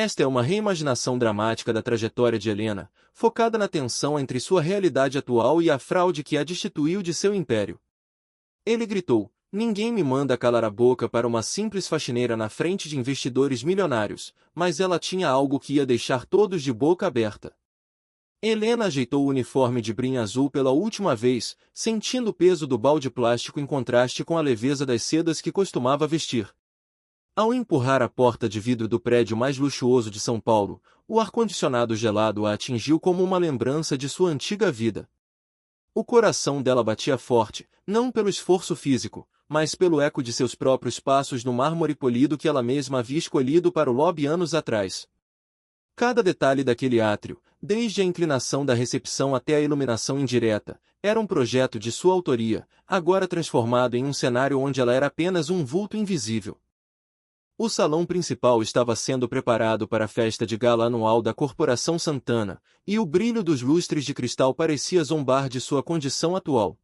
Esta é uma reimaginação dramática da trajetória de Helena, focada na tensão entre sua realidade atual e a fraude que a destituiu de seu império. Ele gritou: "Ninguém me manda calar a boca para uma simples faxineira na frente de investidores milionários", mas ela tinha algo que ia deixar todos de boca aberta. Helena ajeitou o uniforme de brim azul pela última vez, sentindo o peso do balde plástico em contraste com a leveza das sedas que costumava vestir. Ao empurrar a porta de vidro do prédio mais luxuoso de São Paulo, o ar-condicionado gelado a atingiu como uma lembrança de sua antiga vida. O coração dela batia forte, não pelo esforço físico, mas pelo eco de seus próprios passos no mármore polido que ela mesma havia escolhido para o lobby anos atrás. Cada detalhe daquele átrio, desde a inclinação da recepção até a iluminação indireta, era um projeto de sua autoria, agora transformado em um cenário onde ela era apenas um vulto invisível. O salão principal estava sendo preparado para a festa de gala anual da Corporação Santana, e o brilho dos lustres de cristal parecia zombar de sua condição atual.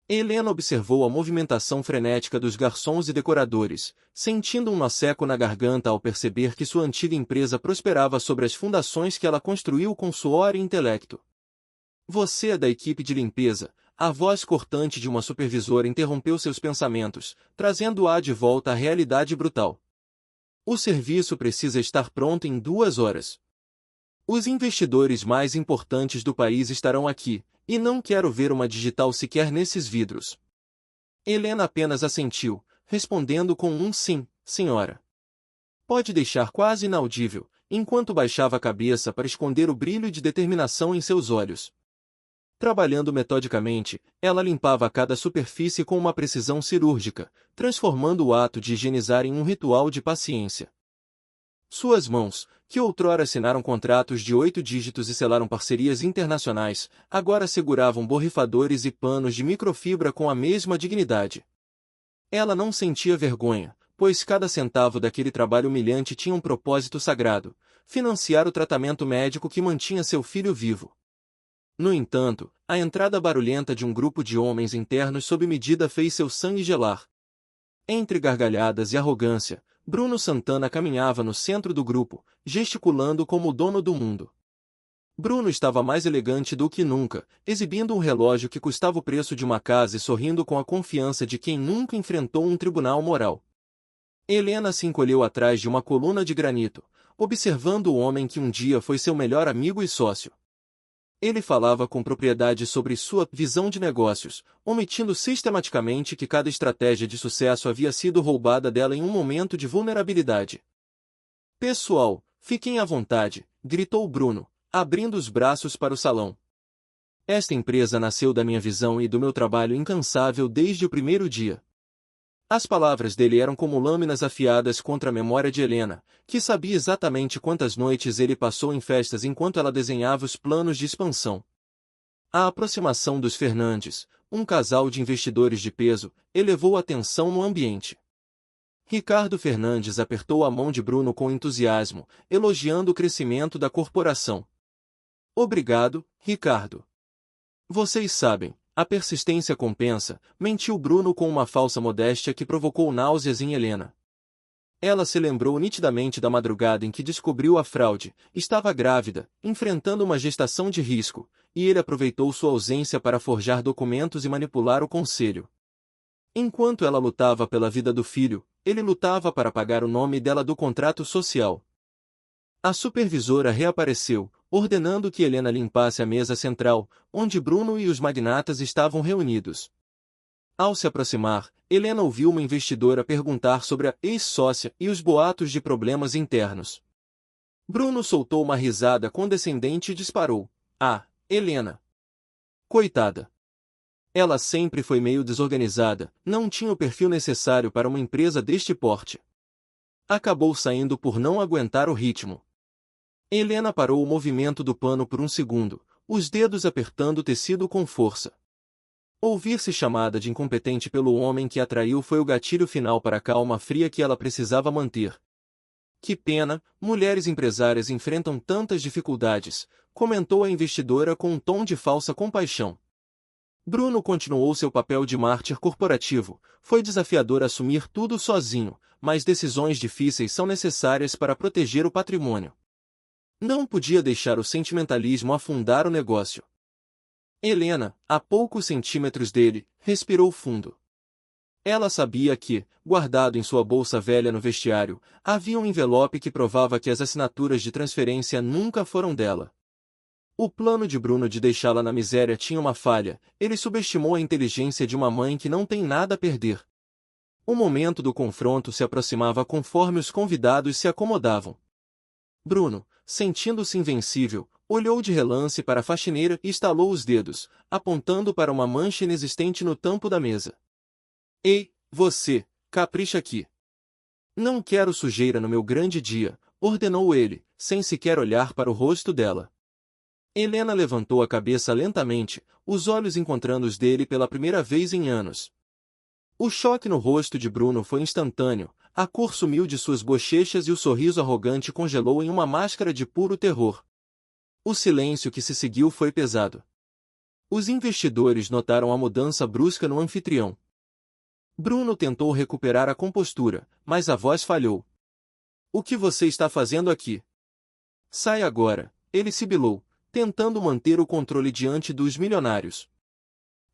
Helena observou a movimentação frenética dos garçons e decoradores, sentindo um nó seco na garganta ao perceber que sua antiga empresa prosperava sobre as fundações que ela construiu com suor e intelecto. "Você é da equipe de limpeza", a voz cortante de uma supervisora interrompeu seus pensamentos, trazendo-a de volta à realidade brutal. "O serviço precisa estar pronto em 2 horas. Os investidores mais importantes do país estarão aqui, e não quero ver uma digital sequer nesses vidros." Helena apenas assentiu, respondendo com um sim, senhora. Pode deixar quase inaudível, enquanto baixava a cabeça para esconder o brilho de determinação em seus olhos. Trabalhando metodicamente, ela limpava cada superfície com uma precisão cirúrgica, transformando o ato de higienizar em um ritual de paciência. Suas mãos, que outrora assinaram contratos de 8 dígitos e selaram parcerias internacionais, agora seguravam borrifadores e panos de microfibra com a mesma dignidade. Ela não sentia vergonha, pois cada centavo daquele trabalho humilhante tinha um propósito sagrado: financiar o tratamento médico que mantinha seu filho vivo. No entanto, a entrada barulhenta de um grupo de homens internos sob medida fez seu sangue gelar. Entre gargalhadas e arrogância, Bruno Santana caminhava no centro do grupo, gesticulando como o dono do mundo. Bruno estava mais elegante do que nunca, exibindo um relógio que custava o preço de uma casa e sorrindo com a confiança de quem nunca enfrentou um tribunal moral. Helena se encolheu atrás de uma coluna de granito, observando o homem que um dia foi seu melhor amigo e sócio. Ele falava com propriedade sobre sua visão de negócios, omitindo sistematicamente que cada estratégia de sucesso havia sido roubada dela em um momento de vulnerabilidade. "Pessoal, fiquem à vontade", gritou Bruno, abrindo os braços para o salão. "Esta empresa nasceu da minha visão e do meu trabalho incansável desde o primeiro dia." As palavras dele eram como lâminas afiadas contra a memória de Helena, que sabia exatamente quantas noites ele passou em festas enquanto ela desenhava os planos de expansão. A aproximação dos Fernandes, um casal de investidores de peso, elevou a tensão no ambiente. Ricardo Fernandes apertou a mão de Bruno com entusiasmo, elogiando o crescimento da corporação. "Obrigado, Ricardo. Vocês sabem, a persistência compensa", mentiu Bruno com uma falsa modéstia que provocou náuseas em Helena. Ela se lembrou nitidamente da madrugada em que descobriu a fraude, estava grávida, enfrentando uma gestação de risco, e ele aproveitou sua ausência para forjar documentos e manipular o conselho. Enquanto ela lutava pela vida do filho, ele lutava para apagar o nome dela do contrato social. A supervisora reapareceu, ordenando que Helena limpasse a mesa central, onde Bruno e os magnatas estavam reunidos. Ao se aproximar, Helena ouviu uma investidora perguntar sobre a ex-sócia e os boatos de problemas internos. Bruno soltou uma risada condescendente e disparou: "Ah, Helena. Coitada. Ela sempre foi meio desorganizada, não tinha o perfil necessário para uma empresa deste porte. Acabou saindo por não aguentar o ritmo." Helena parou o movimento do pano por um segundo, os dedos apertando o tecido com força. Ouvir-se chamada de incompetente pelo homem que a traiu foi o gatilho final para a calma fria que ela precisava manter. "Que pena, mulheres empresárias enfrentam tantas dificuldades", comentou a investidora com um tom de falsa compaixão. Bruno continuou seu papel de mártir corporativo. Foi desafiador assumir tudo sozinho, mas decisões difíceis são necessárias para proteger o patrimônio. Não podia deixar o sentimentalismo afundar o negócio. Helena, a poucos centímetros dele, respirou fundo. Ela sabia que, guardado em sua bolsa velha no vestiário, havia um envelope que provava que as assinaturas de transferência nunca foram dela. O plano de Bruno de deixá-la na miséria tinha uma falha. Ele subestimou a inteligência de uma mãe que não tem nada a perder. O momento do confronto se aproximava conforme os convidados se acomodavam. Bruno, sentindo-se invencível, olhou de relance para a faxineira e estalou os dedos, apontando para uma mancha inexistente no tampo da mesa. Ei, você, capricha aqui. Não quero sujeira no meu grande dia, ordenou ele, sem sequer olhar para o rosto dela. Helena levantou a cabeça lentamente, os olhos encontrando os dele pela primeira vez em anos. O choque no rosto de Bruno foi instantâneo, a cor sumiu de suas bochechas e o sorriso arrogante congelou em uma máscara de puro terror. O silêncio que se seguiu foi pesado. Os investidores notaram a mudança brusca no anfitrião. Bruno tentou recuperar a compostura, mas a voz falhou. O que você está fazendo aqui? Sai agora, ele sibilou, tentando manter o controle diante dos milionários.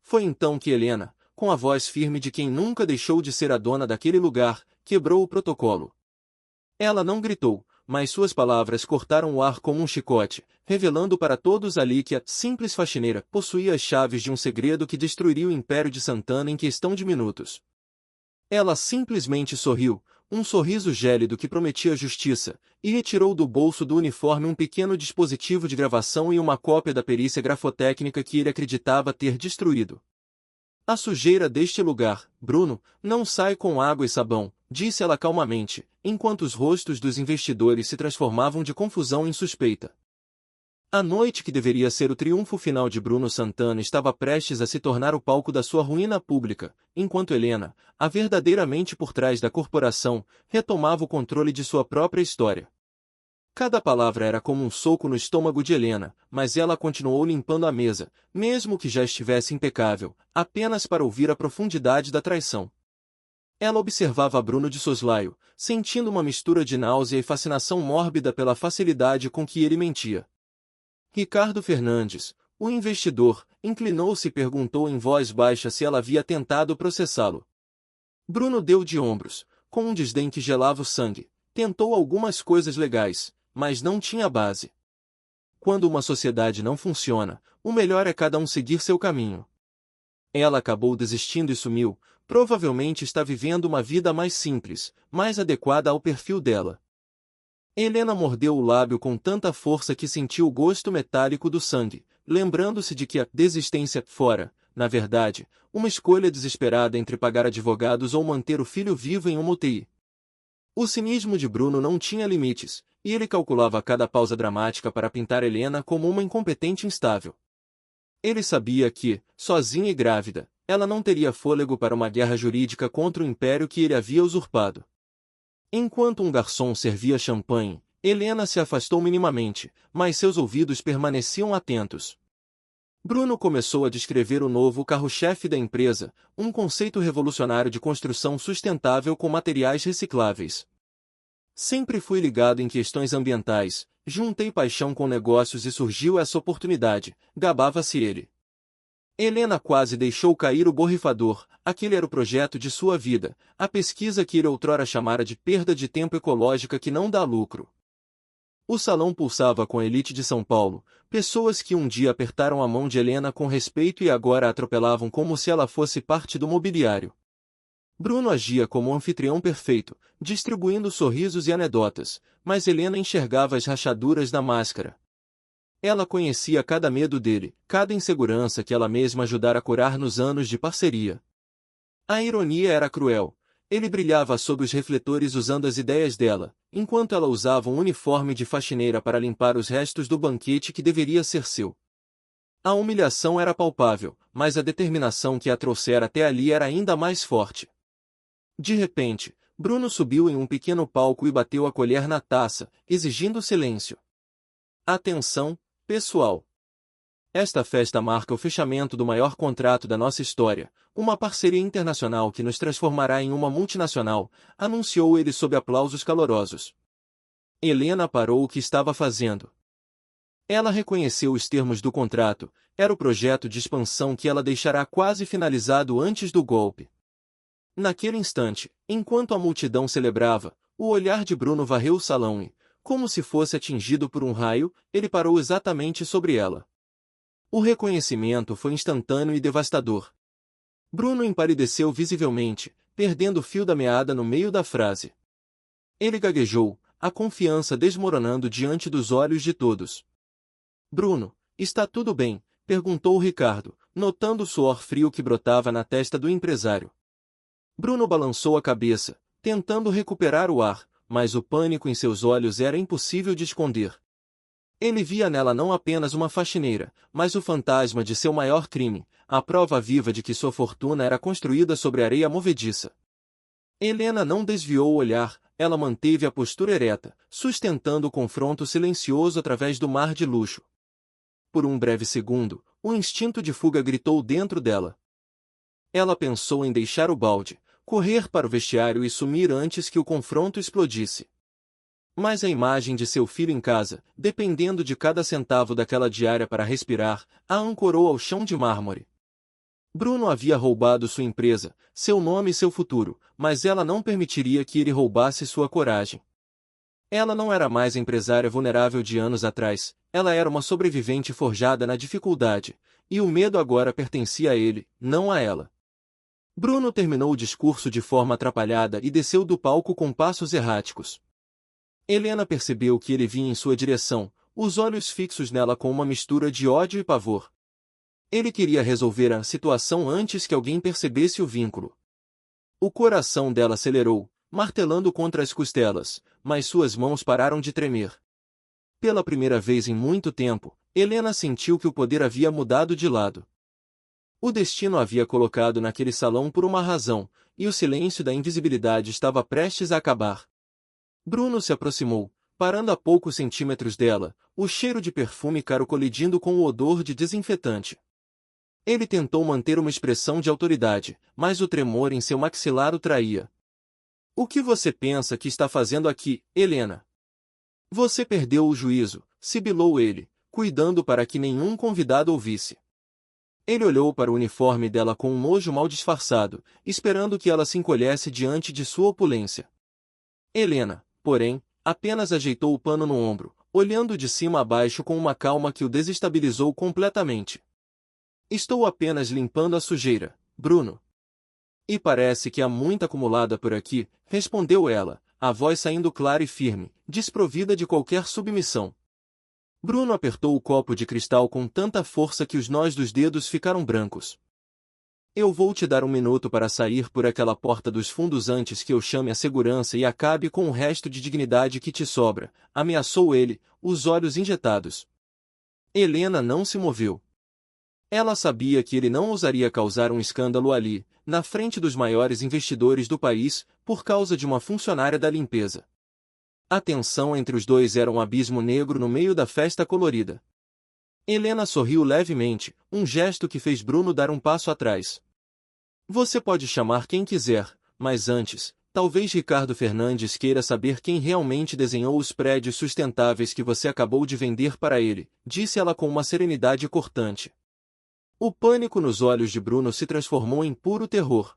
Foi então que Helena, com a voz firme de quem nunca deixou de ser a dona daquele lugar, quebrou o protocolo. Ela não gritou, mas suas palavras cortaram o ar como um chicote, revelando para todos ali que a simples faxineira possuía as chaves de um segredo que destruiria o império de Santana em questão de minutos. Ela simplesmente sorriu, um sorriso gélido que prometia justiça, e retirou do bolso do uniforme um pequeno dispositivo de gravação e uma cópia da perícia grafotécnica que ele acreditava ter destruído. A sujeira deste lugar, Bruno, não sai com água e sabão, disse ela calmamente, enquanto os rostos dos investidores se transformavam de confusão em suspeita. A noite que deveria ser o triunfo final de Bruno Santana estava prestes a se tornar o palco da sua ruína pública, enquanto Helena, a verdadeiramente por trás da corporação, retomava o controle de sua própria história. Cada palavra era como um soco no estômago de Helena, mas ela continuou limpando a mesa, mesmo que já estivesse impecável, apenas para ouvir a profundidade da traição. Ela observava Bruno de soslaio, sentindo uma mistura de náusea e fascinação mórbida pela facilidade com que ele mentia. Ricardo Fernandes, o investidor, inclinou-se e perguntou em voz baixa se ela havia tentado processá-lo. Bruno deu de ombros, com um desdém que gelava o sangue. Tentou algumas coisas legais, mas não tinha base. Quando uma sociedade não funciona, o melhor é cada um seguir seu caminho. Ela acabou desistindo e sumiu, provavelmente está vivendo uma vida mais simples, mais adequada ao perfil dela. Helena mordeu o lábio com tanta força que sentiu o gosto metálico do sangue, lembrando-se de que a desistência fora, na verdade, uma escolha desesperada entre pagar advogados ou manter o filho vivo em uma UTI. O cinismo de Bruno não tinha limites, e ele calculava cada pausa dramática para pintar Helena como uma incompetente instável. Ele sabia que, sozinha e grávida, ela não teria fôlego para uma guerra jurídica contra o império que ele havia usurpado. Enquanto um garçom servia champanhe, Helena se afastou minimamente, mas seus ouvidos permaneciam atentos. Bruno começou a descrever o novo carro-chefe da empresa, um conceito revolucionário de construção sustentável com materiais recicláveis. Sempre fui ligado em questões ambientais, juntei paixão com negócios e surgiu essa oportunidade, gabava-se ele. Helena quase deixou cair o borrifador, aquele era o projeto de sua vida, a pesquisa que ele outrora chamara de perda de tempo ecológica que não dá lucro. O salão pulsava com a elite de São Paulo, pessoas que um dia apertaram a mão de Helena com respeito e agora a atropelavam como se ela fosse parte do mobiliário. Bruno agia como um anfitrião perfeito, distribuindo sorrisos e anedotas, mas Helena enxergava as rachaduras da máscara. Ela conhecia cada medo dele, cada insegurança que ela mesma ajudara a curar nos anos de parceria. A ironia era cruel. Ele brilhava sob os refletores usando as ideias dela, enquanto ela usava um uniforme de faxineira para limpar os restos do banquete que deveria ser seu. A humilhação era palpável, mas a determinação que a trouxera até ali era ainda mais forte. De repente, Bruno subiu em um pequeno palco e bateu a colher na taça, exigindo silêncio. Atenção, pessoal! Esta festa marca o fechamento do maior contrato da nossa história, uma parceria internacional que nos transformará em uma multinacional, anunciou ele sob aplausos calorosos. Helena parou o que estava fazendo. Ela reconheceu os termos do contrato, era o projeto de expansão que ela deixará quase finalizado antes do golpe. Naquele instante, enquanto a multidão celebrava, o olhar de Bruno varreu o salão e, como se fosse atingido por um raio, ele parou exatamente sobre ela. O reconhecimento foi instantâneo e devastador. Bruno empalideceu visivelmente, perdendo o fio da meada no meio da frase. Ele gaguejou, a confiança desmoronando diante dos olhos de todos. Bruno, está tudo bem? Perguntou Ricardo, notando o suor frio que brotava na testa do empresário. Bruno balançou a cabeça, tentando recuperar o ar, mas o pânico em seus olhos era impossível de esconder. Ele via nela não apenas uma faxineira, mas o fantasma de seu maior crime, a prova viva de que sua fortuna era construída sobre areia movediça. Helena não desviou o olhar, ela manteve a postura ereta, sustentando o confronto silencioso através do mar de luxo. Por um breve segundo, o instinto de fuga gritou dentro dela. Ela pensou em deixar o balde, correr para o vestiário e sumir antes que o confronto explodisse. Mas a imagem de seu filho em casa, dependendo de cada centavo daquela diária para respirar, a ancorou ao chão de mármore. Bruno havia roubado sua empresa, seu nome e seu futuro, mas ela não permitiria que ele roubasse sua coragem. Ela não era mais a empresária vulnerável de anos atrás, ela era uma sobrevivente forjada na dificuldade, e o medo agora pertencia a ele, não a ela. Bruno terminou o discurso de forma atrapalhada e desceu do palco com passos erráticos. Helena percebeu que ele vinha em sua direção, os olhos fixos nela com uma mistura de ódio e pavor. Ele queria resolver a situação antes que alguém percebesse o vínculo. O coração dela acelerou, martelando contra as costelas, mas suas mãos pararam de tremer. Pela primeira vez em muito tempo, Helena sentiu que o poder havia mudado de lado. O destino a havia colocado naquele salão por uma razão, e o silêncio da invisibilidade estava prestes a acabar. Bruno se aproximou, parando a poucos centímetros dela, o cheiro de perfume caro colidindo com o odor de desinfetante. Ele tentou manter uma expressão de autoridade, mas o tremor em seu maxilar o traía. O que você pensa que está fazendo aqui, Helena? Você perdeu o juízo, sibilou ele, cuidando para que nenhum convidado ouvisse. Ele olhou para o uniforme dela com um nojo mal disfarçado, esperando que ela se encolhesse diante de sua opulência. Helena, porém, apenas ajeitou o pano no ombro, olhando de cima a baixo com uma calma que o desestabilizou completamente. Estou apenas limpando a sujeira, Bruno. E parece que há muita acumulada por aqui, respondeu ela, a voz saindo clara e firme, desprovida de qualquer submissão. Bruno apertou o copo de cristal com tanta força que os nós dos dedos ficaram brancos. Eu vou te dar um minuto para sair por aquela porta dos fundos antes que eu chame a segurança e acabe com o resto de dignidade que te sobra, ameaçou ele, os olhos injetados. Helena não se moveu. Ela sabia que ele não ousaria causar um escândalo ali, na frente dos maiores investidores do país, por causa de uma funcionária da limpeza. A tensão entre os dois era um abismo negro no meio da festa colorida. Helena sorriu levemente, um gesto que fez Bruno dar um passo atrás. Você pode chamar quem quiser, mas antes, talvez Ricardo Fernandes queira saber quem realmente desenhou os prédios sustentáveis que você acabou de vender para ele, disse ela com uma serenidade cortante. O pânico nos olhos de Bruno se transformou em puro terror.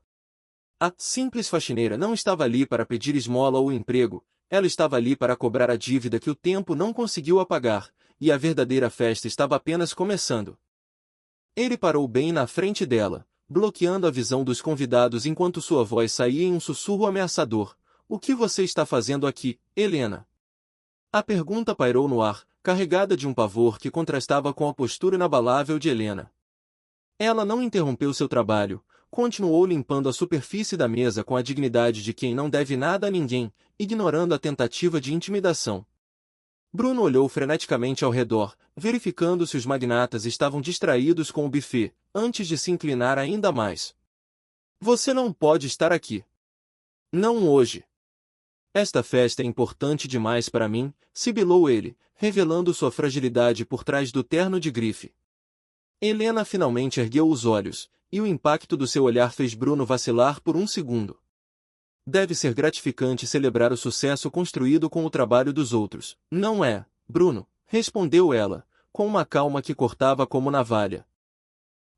A simples faxineira não estava ali para pedir esmola ou emprego, ela estava ali para cobrar a dívida que o tempo não conseguiu apagar, e a verdadeira festa estava apenas começando. Ele parou bem na frente dela, bloqueando a visão dos convidados enquanto sua voz saía em um sussurro ameaçador. O que você está fazendo aqui, Helena? A pergunta pairou no ar, carregada de um pavor que contrastava com a postura inabalável de Helena. Ela não interrompeu seu trabalho, continuou limpando a superfície da mesa com a dignidade de quem não deve nada a ninguém, ignorando a tentativa de intimidação. Bruno olhou freneticamente ao redor, verificando se os magnatas estavam distraídos com o buffet, antes de se inclinar ainda mais. Você não pode estar aqui. Não hoje. Esta festa é importante demais para mim, sibilou ele, revelando sua fragilidade por trás do terno de grife. Helena finalmente ergueu os olhos, e o impacto do seu olhar fez Bruno vacilar por um segundo. Deve ser gratificante celebrar o sucesso construído com o trabalho dos outros, não é, Bruno? Respondeu ela, com uma calma que cortava como navalha.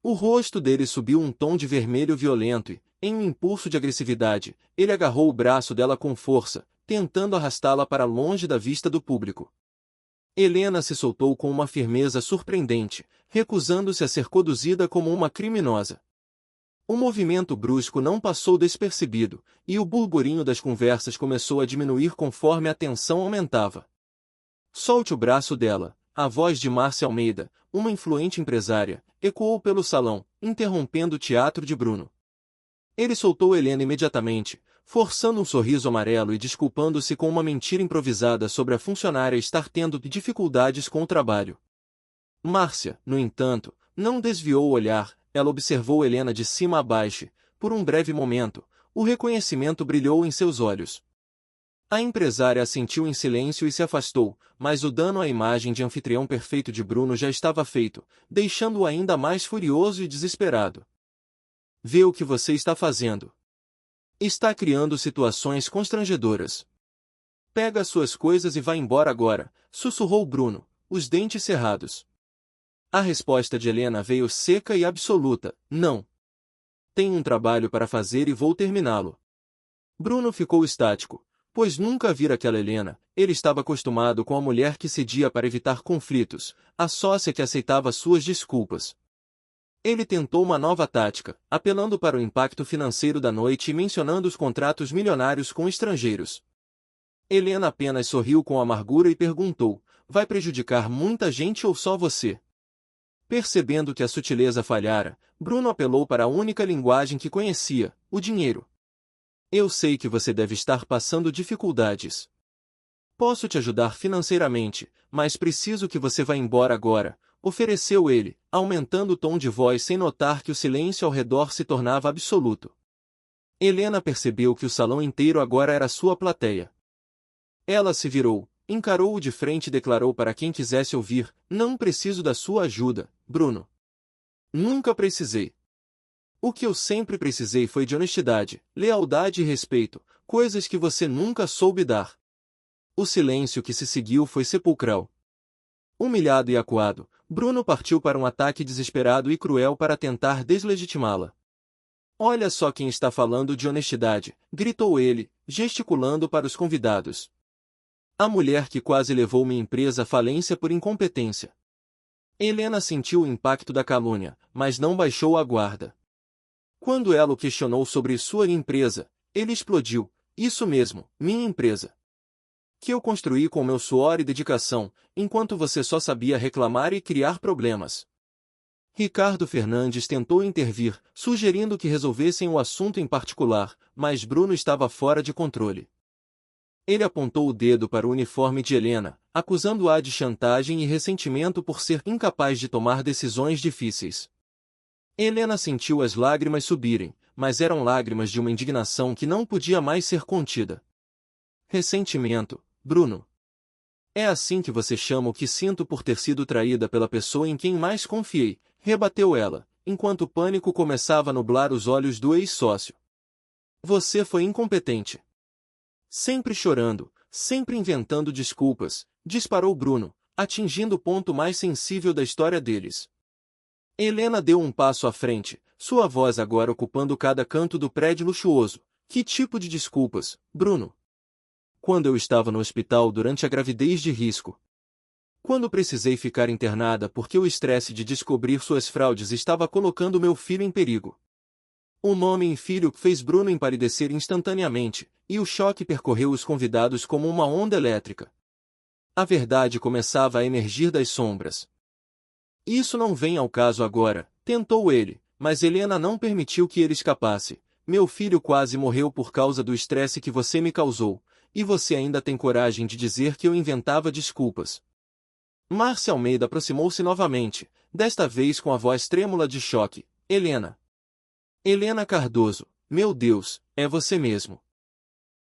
O rosto dele subiu um tom de vermelho violento e, em um impulso de agressividade, ele agarrou o braço dela com força, tentando arrastá-la para longe da vista do público. Helena se soltou com uma firmeza surpreendente, recusando-se a ser conduzida como uma criminosa. O movimento brusco não passou despercebido, e o burburinho das conversas começou a diminuir conforme a tensão aumentava. Solte o braço dela, a voz de Márcia Almeida, uma influente empresária, ecoou pelo salão, interrompendo o teatro de Bruno. Ele soltou Helena imediatamente, forçando um sorriso amarelo e desculpando-se com uma mentira improvisada sobre a funcionária estar tendo dificuldades com o trabalho. Márcia, no entanto, não desviou o olhar, ela observou Helena de cima a baixo, por um breve momento, o reconhecimento brilhou em seus olhos. A empresária assentiu em silêncio e se afastou, mas o dano à imagem de anfitrião perfeito de Bruno já estava feito, deixando-o ainda mais furioso e desesperado. Vê o que você está fazendo. Está criando situações constrangedoras. Pega suas coisas e vá embora agora, sussurrou Bruno, os dentes cerrados. A resposta de Helena veio seca e absoluta, não. Tenho um trabalho para fazer e vou terminá-lo. Bruno ficou estático, pois nunca vira aquela Helena, ele estava acostumado com a mulher que cedia para evitar conflitos, a sócia que aceitava suas desculpas. Ele tentou uma nova tática, apelando para o impacto financeiro da noite e mencionando os contratos milionários com estrangeiros. Helena apenas sorriu com amargura e perguntou, vai prejudicar muita gente ou só você? Percebendo que a sutileza falhara, Bruno apelou para a única linguagem que conhecia, o dinheiro. Eu sei que você deve estar passando dificuldades. Posso te ajudar financeiramente, mas preciso que você vá embora agora, ofereceu ele, aumentando o tom de voz sem notar que o silêncio ao redor se tornava absoluto. Helena percebeu que o salão inteiro agora era sua plateia. Ela se virou, encarou-o de frente e declarou para quem quisesse ouvir, não preciso da sua ajuda, Bruno. Nunca precisei. O que eu sempre precisei foi de honestidade, lealdade e respeito, coisas que você nunca soube dar. O silêncio que se seguiu foi sepulcral. Humilhado e acuado, Bruno partiu para um ataque desesperado e cruel para tentar deslegitimá-la. Olha só quem está falando de honestidade, gritou ele, gesticulando para os convidados. A mulher que quase levou minha empresa à falência por incompetência. Helena sentiu o impacto da calúnia, mas não baixou a guarda. Quando ela o questionou sobre sua empresa, ele explodiu, isso mesmo, minha empresa. Que eu construí com meu suor e dedicação, enquanto você só sabia reclamar e criar problemas. Ricardo Fernandes tentou intervir, sugerindo que resolvessem o assunto em particular, mas Bruno estava fora de controle. Ele apontou o dedo para o uniforme de Helena, acusando-a de chantagem e ressentimento por ser incapaz de tomar decisões difíceis. Helena sentiu as lágrimas subirem, mas eram lágrimas de uma indignação que não podia mais ser contida. Ressentimento, Bruno. É assim que você chama o que sinto por ter sido traída pela pessoa em quem mais confiei, rebateu ela, enquanto o pânico começava a nublar os olhos do ex-sócio. Você foi incompetente. Sempre chorando, sempre inventando desculpas, disparou Bruno, atingindo o ponto mais sensível da história deles. Helena deu um passo à frente, sua voz agora ocupando cada canto do prédio luxuoso. Que tipo de desculpas, Bruno? Quando eu estava no hospital durante a gravidez de risco. Quando precisei ficar internada porque o estresse de descobrir suas fraudes estava colocando meu filho em perigo. O nome em filho fez Bruno empalidecer instantaneamente, e o choque percorreu os convidados como uma onda elétrica. A verdade começava a emergir das sombras. Isso não vem ao caso agora, tentou ele, mas Helena não permitiu que ele escapasse. Meu filho quase morreu por causa do estresse que você me causou, e você ainda tem coragem de dizer que eu inventava desculpas. Márcia Almeida aproximou-se novamente, desta vez com a voz trêmula de choque. Helena. Helena Cardoso, meu Deus, é você mesmo.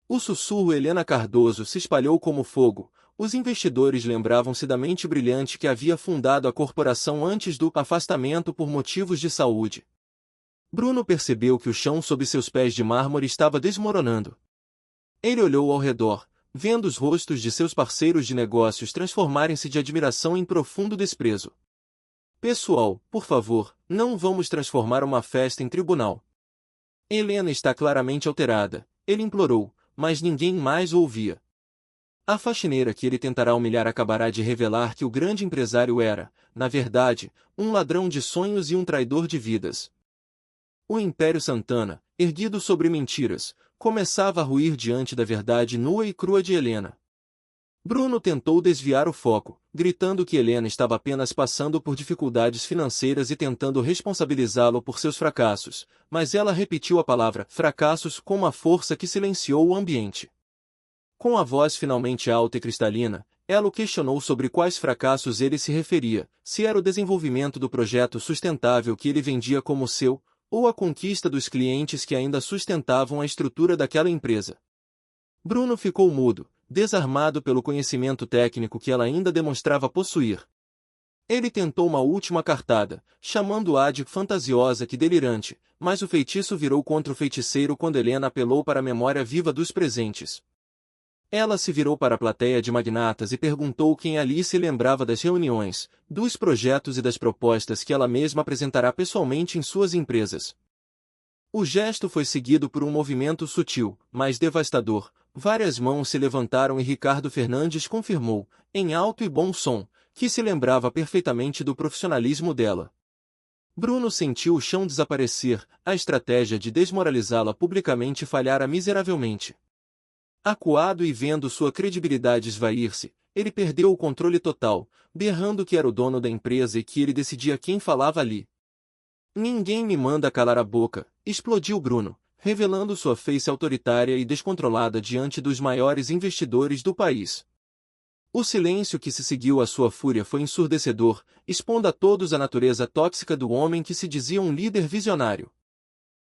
O sussurro Helena Cardoso se espalhou como fogo, os investidores lembravam-se da mente brilhante que havia fundado a corporação antes do afastamento por motivos de saúde. Bruno percebeu que o chão sob seus pés de mármore estava desmoronando. Ele olhou ao redor, vendo os rostos de seus parceiros de negócios transformarem-se de admiração em profundo desprezo. Pessoal, por favor, não vamos transformar uma festa em tribunal. Helena está claramente alterada, ele implorou, mas ninguém mais o ouvia. A faxineira que ele tentará humilhar acabará de revelar que o grande empresário era, na verdade, um ladrão de sonhos e um traidor de vidas. O Império Santana, erguido sobre mentiras, começava a ruir diante da verdade nua e crua de Helena. Bruno tentou desviar o foco, gritando que Helena estava apenas passando por dificuldades financeiras e tentando responsabilizá-lo por seus fracassos, mas ela repetiu a palavra fracassos com uma força que silenciou o ambiente. Com a voz finalmente alta e cristalina, ela o questionou sobre quais fracassos ele se referia, se era o desenvolvimento do projeto sustentável que ele vendia como seu, ou a conquista dos clientes que ainda sustentavam a estrutura daquela empresa. Bruno ficou mudo, desarmado pelo conhecimento técnico que ela ainda demonstrava possuir. Ele tentou uma última cartada, chamando-a de fantasiosa que delirante, mas o feitiço virou contra o feiticeiro quando Helena apelou para a memória viva dos presentes. Ela se virou para a plateia de magnatas e perguntou quem ali se lembrava das reuniões, dos projetos e das propostas que ela mesma apresentará pessoalmente em suas empresas. O gesto foi seguido por um movimento sutil, mas devastador. Várias mãos se levantaram e Ricardo Fernandes confirmou, em alto e bom som, que se lembrava perfeitamente do profissionalismo dela. Bruno sentiu o chão desaparecer, a estratégia de desmoralizá-la publicamente falhara miseravelmente. Acuado e vendo sua credibilidade esvair-se, ele perdeu o controle total, berrando que era o dono da empresa e que ele decidia quem falava ali. Ninguém me manda calar a boca, explodiu Bruno, revelando sua face autoritária e descontrolada diante dos maiores investidores do país. O silêncio que se seguiu à sua fúria foi ensurdecedor, expondo a todos a natureza tóxica do homem que se dizia um líder visionário.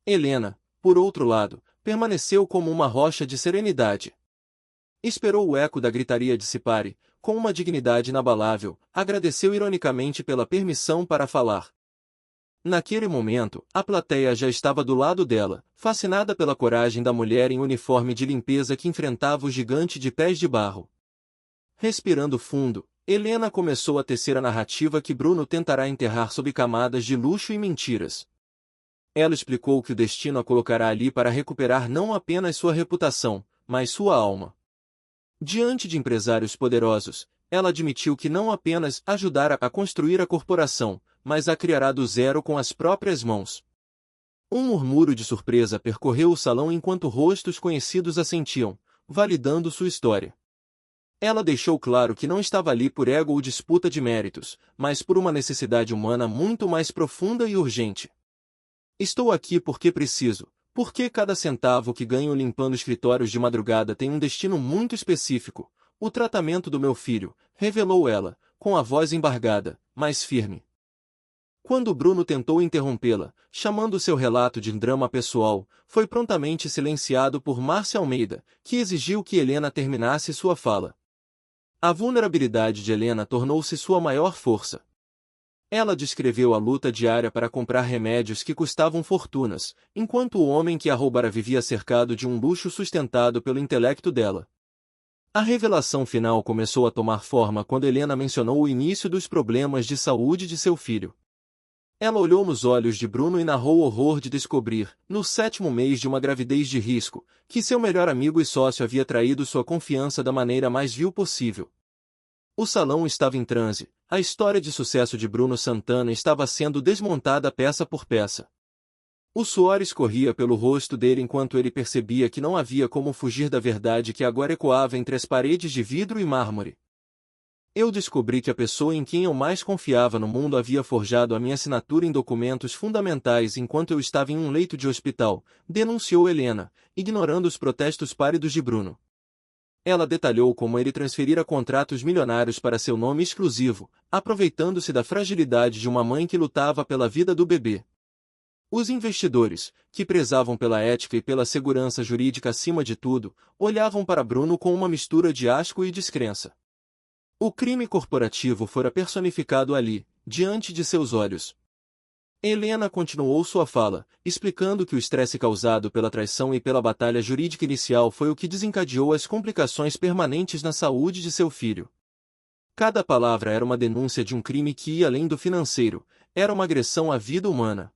Helena, por outro lado, permaneceu como uma rocha de serenidade. Esperou o eco da gritaria dissipar, com uma dignidade inabalável, agradeceu ironicamente pela permissão para falar. Naquele momento, a plateia já estava do lado dela, fascinada pela coragem da mulher em uniforme de limpeza que enfrentava o gigante de pés de barro. Respirando fundo, Helena começou a tecer a narrativa que Bruno tentará enterrar sob camadas de luxo e mentiras. Ela explicou que o destino a colocará ali para recuperar não apenas sua reputação, mas sua alma. Diante de empresários poderosos, ela admitiu que não apenas ajudara a construir a corporação, mas a criará do zero com as próprias mãos. Um murmúrio de surpresa percorreu o salão enquanto rostos conhecidos assentiam, validando sua história. Ela deixou claro que não estava ali por ego ou disputa de méritos, mas por uma necessidade humana muito mais profunda e urgente. Estou aqui porque preciso, porque cada centavo que ganho limpando escritórios de madrugada tem um destino muito específico, o tratamento do meu filho, revelou ela, com a voz embargada, mas firme. Quando Bruno tentou interrompê-la, chamando seu relato de drama pessoal, foi prontamente silenciado por Márcia Almeida, que exigiu que Helena terminasse sua fala. A vulnerabilidade de Helena tornou-se sua maior força. Ela descreveu a luta diária para comprar remédios que custavam fortunas, enquanto o homem que a roubara vivia cercado de um luxo sustentado pelo intelecto dela. A revelação final começou a tomar forma quando Helena mencionou o início dos problemas de saúde de seu filho. Ela olhou nos olhos de Bruno e narrou o horror de descobrir, no 7º mês de uma gravidez de risco, que seu melhor amigo e sócio havia traído sua confiança da maneira mais vil possível. O salão estava em transe, a história de sucesso de Bruno Santana estava sendo desmontada peça por peça. O suor escorria pelo rosto dele enquanto ele percebia que não havia como fugir da verdade que agora ecoava entre as paredes de vidro e mármore. Eu descobri que a pessoa em quem eu mais confiava no mundo havia forjado a minha assinatura em documentos fundamentais enquanto eu estava em um leito de hospital, denunciou Helena, ignorando os protestos pálidos de Bruno. Ela detalhou como ele transferira contratos milionários para seu nome exclusivo, aproveitando-se da fragilidade de uma mãe que lutava pela vida do bebê. Os investidores, que prezavam pela ética e pela segurança jurídica acima de tudo, olhavam para Bruno com uma mistura de asco e descrença. O crime corporativo fora personificado ali, diante de seus olhos. Helena continuou sua fala, explicando que o estresse causado pela traição e pela batalha jurídica inicial foi o que desencadeou as complicações permanentes na saúde de seu filho. Cada palavra era uma denúncia de um crime que ia além do financeiro, era uma agressão à vida humana.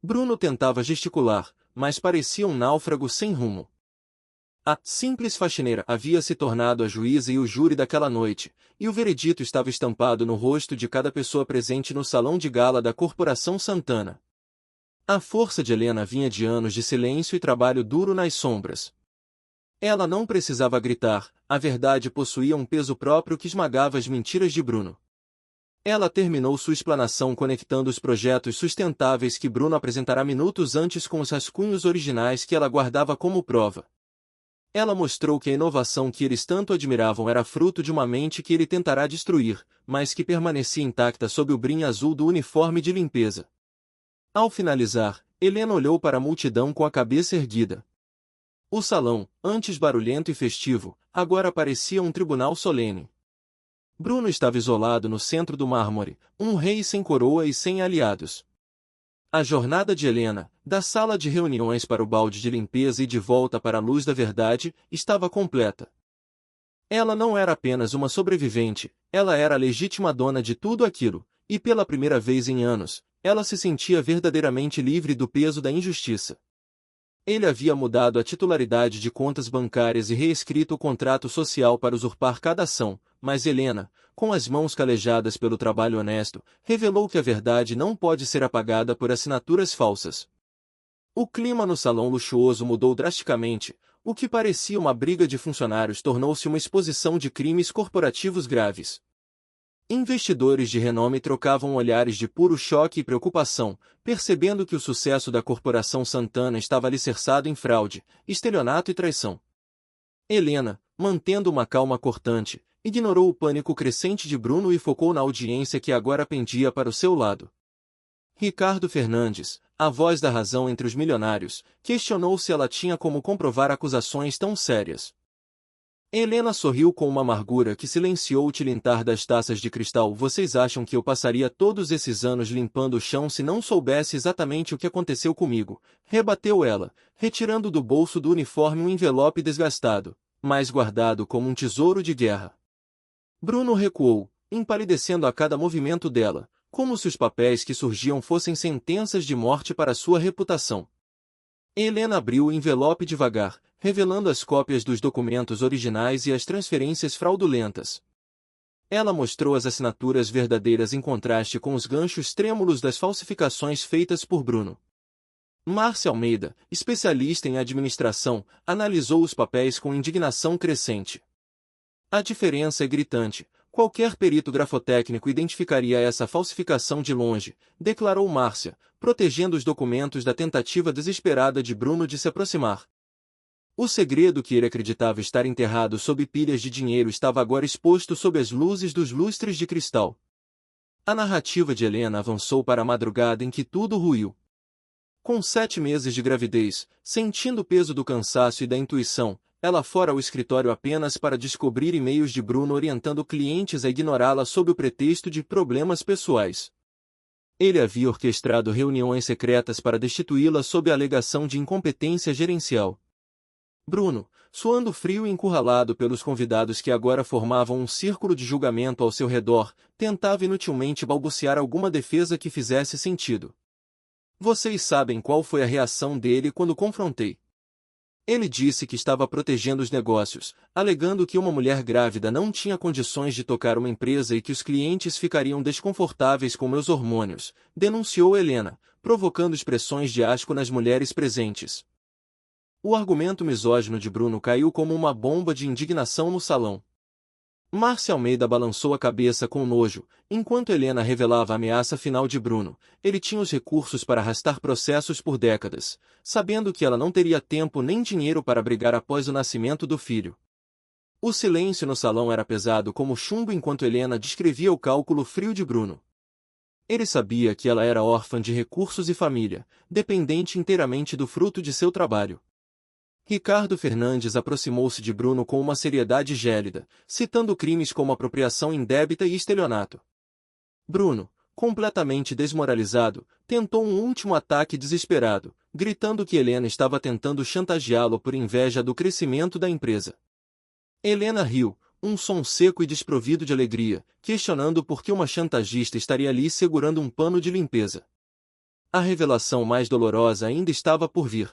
Bruno tentava gesticular, mas parecia um náufrago sem rumo. A simples faxineira havia se tornado a juíza e o júri daquela noite, e o veredito estava estampado no rosto de cada pessoa presente no salão de gala da Corporação Santana. A força de Helena vinha de anos de silêncio e trabalho duro nas sombras. Ela não precisava gritar, a verdade possuía um peso próprio que esmagava as mentiras de Bruno. Ela terminou sua explanação conectando os projetos sustentáveis que Bruno apresentará minutos antes com os rascunhos originais que ela guardava como prova. Ela mostrou que a inovação que eles tanto admiravam era fruto de uma mente que ele tentará destruir, mas que permanecia intacta sob o brim azul do uniforme de limpeza. Ao finalizar, Helena olhou para a multidão com a cabeça erguida. O salão, antes barulhento e festivo, agora parecia um tribunal solene. Bruno estava isolado no centro do mármore, um rei sem coroa e sem aliados. A jornada de Helena, da sala de reuniões para o balde de limpeza e de volta para a luz da verdade, estava completa. Ela não era apenas uma sobrevivente, ela era a legítima dona de tudo aquilo, e pela primeira vez em anos, ela se sentia verdadeiramente livre do peso da injustiça. Ele havia mudado a titularidade de contas bancárias e reescrito o contrato social para usurpar cada ação, mas Helena, com as mãos calejadas pelo trabalho honesto, revelou que a verdade não pode ser apagada por assinaturas falsas. O clima no salão luxuoso mudou drasticamente, o que parecia uma briga de funcionários tornou-se uma exposição de crimes corporativos graves. Investidores de renome trocavam olhares de puro choque e preocupação, percebendo que o sucesso da Corporação Santana estava alicerçado em fraude, estelionato e traição. Helena, mantendo uma calma cortante, ignorou o pânico crescente de Bruno e focou na audiência que agora pendia para o seu lado. Ricardo Fernandes, a voz da razão entre os milionários, questionou se ela tinha como comprovar acusações tão sérias. Helena sorriu com uma amargura que silenciou o tilintar das taças de cristal. Vocês acham que eu passaria todos esses anos limpando o chão se não soubesse exatamente o que aconteceu comigo? Rebateu ela, retirando do bolso do uniforme um envelope desgastado, mas guardado como um tesouro de guerra. Bruno recuou, empalidecendo a cada movimento dela, como se os papéis que surgiam fossem sentenças de morte para sua reputação. Helena abriu o envelope devagar, revelando as cópias dos documentos originais e as transferências fraudulentas. Ela mostrou as assinaturas verdadeiras em contraste com os ganchos trêmulos das falsificações feitas por Bruno. Márcia Almeida, especialista em administração, analisou os papéis com indignação crescente. A diferença é gritante. Qualquer perito grafotécnico identificaria essa falsificação de longe, declarou Márcia, protegendo os documentos da tentativa desesperada de Bruno de se aproximar. O segredo que ele acreditava estar enterrado sob pilhas de dinheiro estava agora exposto sob as luzes dos lustres de cristal. A narrativa de Helena avançou para a madrugada em que tudo ruiu. Com 7 meses de gravidez, sentindo o peso do cansaço e da intuição, ela fora ao escritório apenas para descobrir e-mails de Bruno orientando clientes a ignorá-la sob o pretexto de problemas pessoais. Ele havia orquestrado reuniões secretas para destituí-la sob a alegação de incompetência gerencial. Bruno, suando frio e encurralado pelos convidados que agora formavam um círculo de julgamento ao seu redor, tentava inutilmente balbuciar alguma defesa que fizesse sentido. Vocês sabem qual foi a reação dele quando confrontei. Ele disse que estava protegendo os negócios, alegando que uma mulher grávida não tinha condições de tocar uma empresa e que os clientes ficariam desconfortáveis com meus hormônios, denunciou Helena, provocando expressões de asco nas mulheres presentes. O argumento misógino de Bruno caiu como uma bomba de indignação no salão. Márcia Almeida balançou a cabeça com nojo, enquanto Helena revelava a ameaça final de Bruno. Ele tinha os recursos para arrastar processos por décadas, sabendo que ela não teria tempo nem dinheiro para brigar após o nascimento do filho. O silêncio no salão era pesado como chumbo enquanto Helena descrevia o cálculo frio de Bruno. Ele sabia que ela era órfã de recursos e família, dependente inteiramente do fruto de seu trabalho. Ricardo Fernandes aproximou-se de Bruno com uma seriedade gélida, citando crimes como apropriação indébita e estelionato. Bruno, completamente desmoralizado, tentou um último ataque desesperado, gritando que Helena estava tentando chantageá-lo por inveja do crescimento da empresa. Helena riu, um som seco e desprovido de alegria, questionando por que uma chantagista estaria ali segurando um pano de limpeza. A revelação mais dolorosa ainda estava por vir.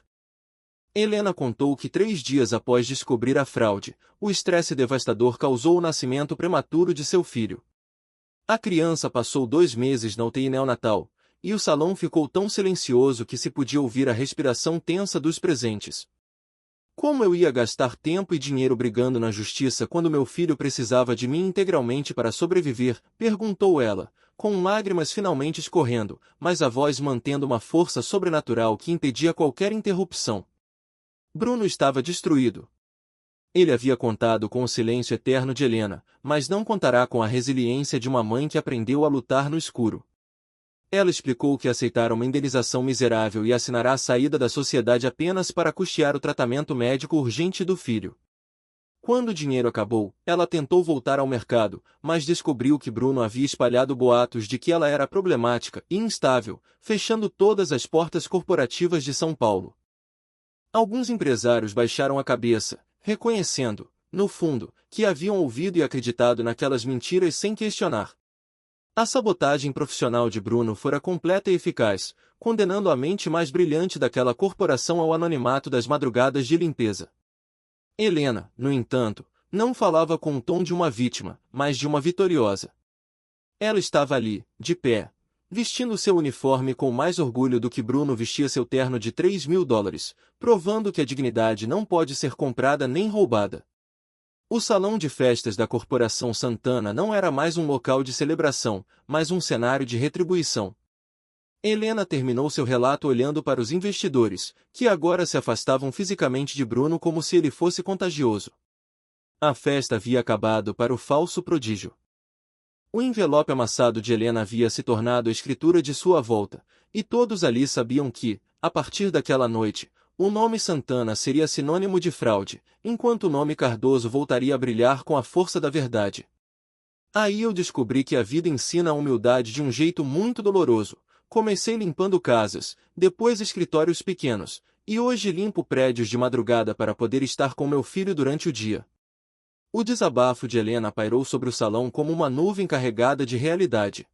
Helena contou que 3 dias após descobrir a fraude, o estresse devastador causou o nascimento prematuro de seu filho. A criança passou 2 meses na UTI neonatal, e o salão ficou tão silencioso que se podia ouvir a respiração tensa dos presentes. Como eu ia gastar tempo e dinheiro brigando na justiça quando meu filho precisava de mim integralmente para sobreviver? Perguntou ela, com lágrimas finalmente escorrendo, mas a voz mantendo uma força sobrenatural que impedia qualquer interrupção. Bruno estava destruído. Ele havia contado com o silêncio eterno de Helena, mas não contará com a resiliência de uma mãe que aprendeu a lutar no escuro. Ela explicou que aceitara uma indenização miserável e assinará a saída da sociedade apenas para custear o tratamento médico urgente do filho. Quando o dinheiro acabou, ela tentou voltar ao mercado, mas descobriu que Bruno havia espalhado boatos de que ela era problemática e instável, fechando todas as portas corporativas de São Paulo. Alguns empresários baixaram a cabeça, reconhecendo, no fundo, que haviam ouvido e acreditado naquelas mentiras sem questionar. A sabotagem profissional de Bruno fora completa e eficaz, condenando a mente mais brilhante daquela corporação ao anonimato das madrugadas de limpeza. Helena, no entanto, não falava com o tom de uma vítima, mas de uma vitoriosa. Ela estava ali, de pé, vestindo seu uniforme com mais orgulho do que Bruno vestia seu terno de $3.000, provando que a dignidade não pode ser comprada nem roubada. O salão de festas da Corporação Santana não era mais um local de celebração, mas um cenário de retribuição. Helena terminou seu relato olhando para os investidores, que agora se afastavam fisicamente de Bruno como se ele fosse contagioso. A festa havia acabado para o falso prodígio. O envelope amassado de Helena havia se tornado a escritura de sua volta, e todos ali sabiam que, a partir daquela noite, o nome Santana seria sinônimo de fraude, enquanto o nome Cardoso voltaria a brilhar com a força da verdade. Aí eu descobri que a vida ensina a humildade de um jeito muito doloroso. Comecei limpando casas, depois escritórios pequenos, e hoje limpo prédios de madrugada para poder estar com meu filho durante o dia. O desabafo de Helena pairou sobre o salão como uma nuvem carregada de realidade.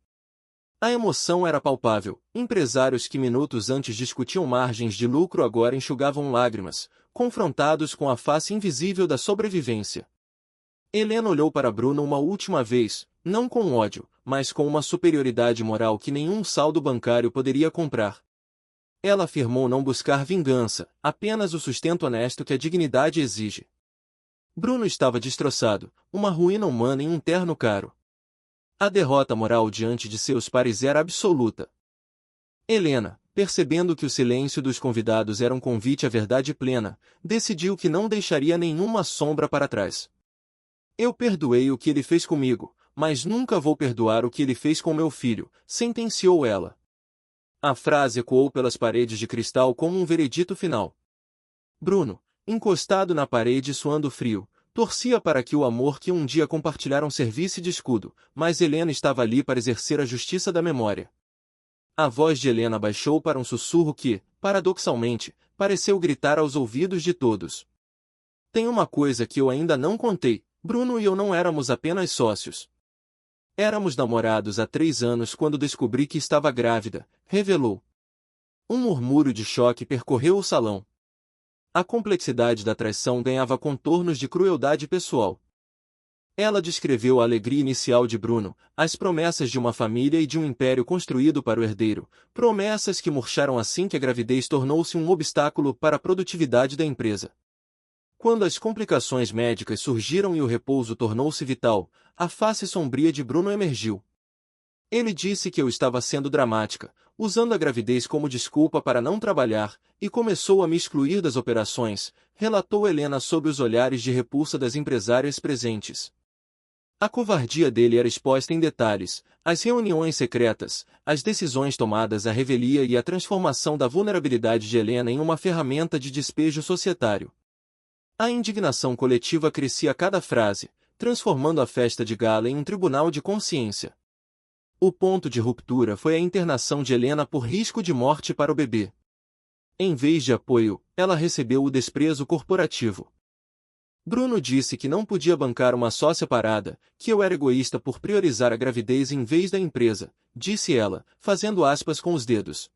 A emoção era palpável. Empresários que minutos antes discutiam margens de lucro agora enxugavam lágrimas, confrontados com a face invisível da sobrevivência. Helena olhou para Bruno uma última vez, não com ódio, mas com uma superioridade moral que nenhum saldo bancário poderia comprar. Ela afirmou não buscar vingança, apenas o sustento honesto que a dignidade exige. Bruno estava destroçado, uma ruína humana em um terno caro. A derrota moral diante de seus pares era absoluta. Helena, percebendo que o silêncio dos convidados era um convite à verdade plena, decidiu que não deixaria nenhuma sombra para trás. Eu perdoei o que ele fez comigo, mas nunca vou perdoar o que ele fez com meu filho, sentenciou ela. A frase ecoou pelas paredes de cristal como um veredito final. Bruno, encostado na parede e suando frio, torcia para que o amor que um dia compartilharam servisse de escudo, mas Helena estava ali para exercer a justiça da memória. A voz de Helena baixou para um sussurro que, paradoxalmente, pareceu gritar aos ouvidos de todos. Tem uma coisa que eu ainda não contei, Bruno e eu não éramos apenas sócios. Éramos namorados há 3 anos quando descobri que estava grávida, revelou. Um murmúrio de choque percorreu o salão. A complexidade da traição ganhava contornos de crueldade pessoal. Ela descreveu a alegria inicial de Bruno, as promessas de uma família e de um império construído para o herdeiro, promessas que murcharam assim que a gravidez tornou-se um obstáculo para a produtividade da empresa. Quando as complicações médicas surgiram e o repouso tornou-se vital, a face sombria de Bruno emergiu. Ele disse que eu estava sendo dramática, usando a gravidez como desculpa para não trabalhar, e começou a me excluir das operações, relatou Helena sob os olhares de repulsa das empresárias presentes. A covardia dele era exposta em detalhes, as reuniões secretas, as decisões tomadas à revelia e a transformação da vulnerabilidade de Helena em uma ferramenta de despejo societário. A indignação coletiva crescia a cada frase, transformando a festa de gala em um tribunal de consciência. O ponto de ruptura foi a internação de Helena por risco de morte para o bebê. Em vez de apoio, ela recebeu o desprezo corporativo. Bruno disse que não podia bancar uma sócia parada, que eu era egoísta por priorizar a gravidez em vez da empresa, disse ela, fazendo aspas com os dedos.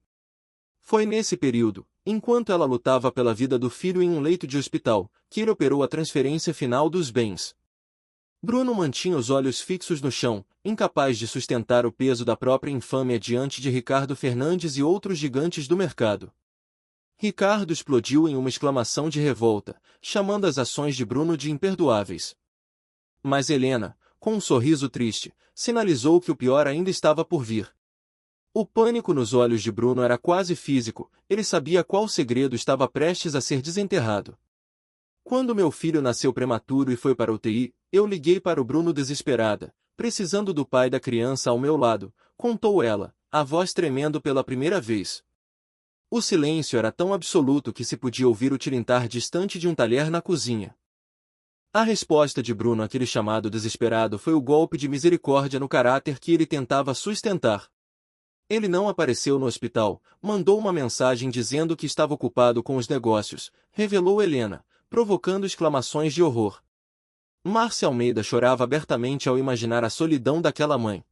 Foi nesse período, enquanto ela lutava pela vida do filho em um leito de hospital, que ele operou a transferência final dos bens. Bruno mantinha os olhos fixos no chão, incapaz de sustentar o peso da própria infâmia diante de Ricardo Fernandes e outros gigantes do mercado. Ricardo explodiu em uma exclamação de revolta, chamando as ações de Bruno de imperdoáveis. Mas Helena, com um sorriso triste, sinalizou que o pior ainda estava por vir. O pânico nos olhos de Bruno era quase físico, ele sabia qual segredo estava prestes a ser desenterrado. Quando meu filho nasceu prematuro e foi para a UTI, eu liguei para o Bruno desesperada, precisando do pai da criança ao meu lado, contou ela, a voz tremendo pela primeira vez. O silêncio era tão absoluto que se podia ouvir o tilintar distante de um talher na cozinha. A resposta de Bruno àquele chamado desesperado foi o golpe de misericórdia no caráter que ele tentava sustentar. Ele não apareceu no hospital, mandou uma mensagem dizendo que estava ocupado com os negócios, revelou Helena, provocando exclamações de horror. Márcia Almeida chorava abertamente ao imaginar a solidão daquela mãe.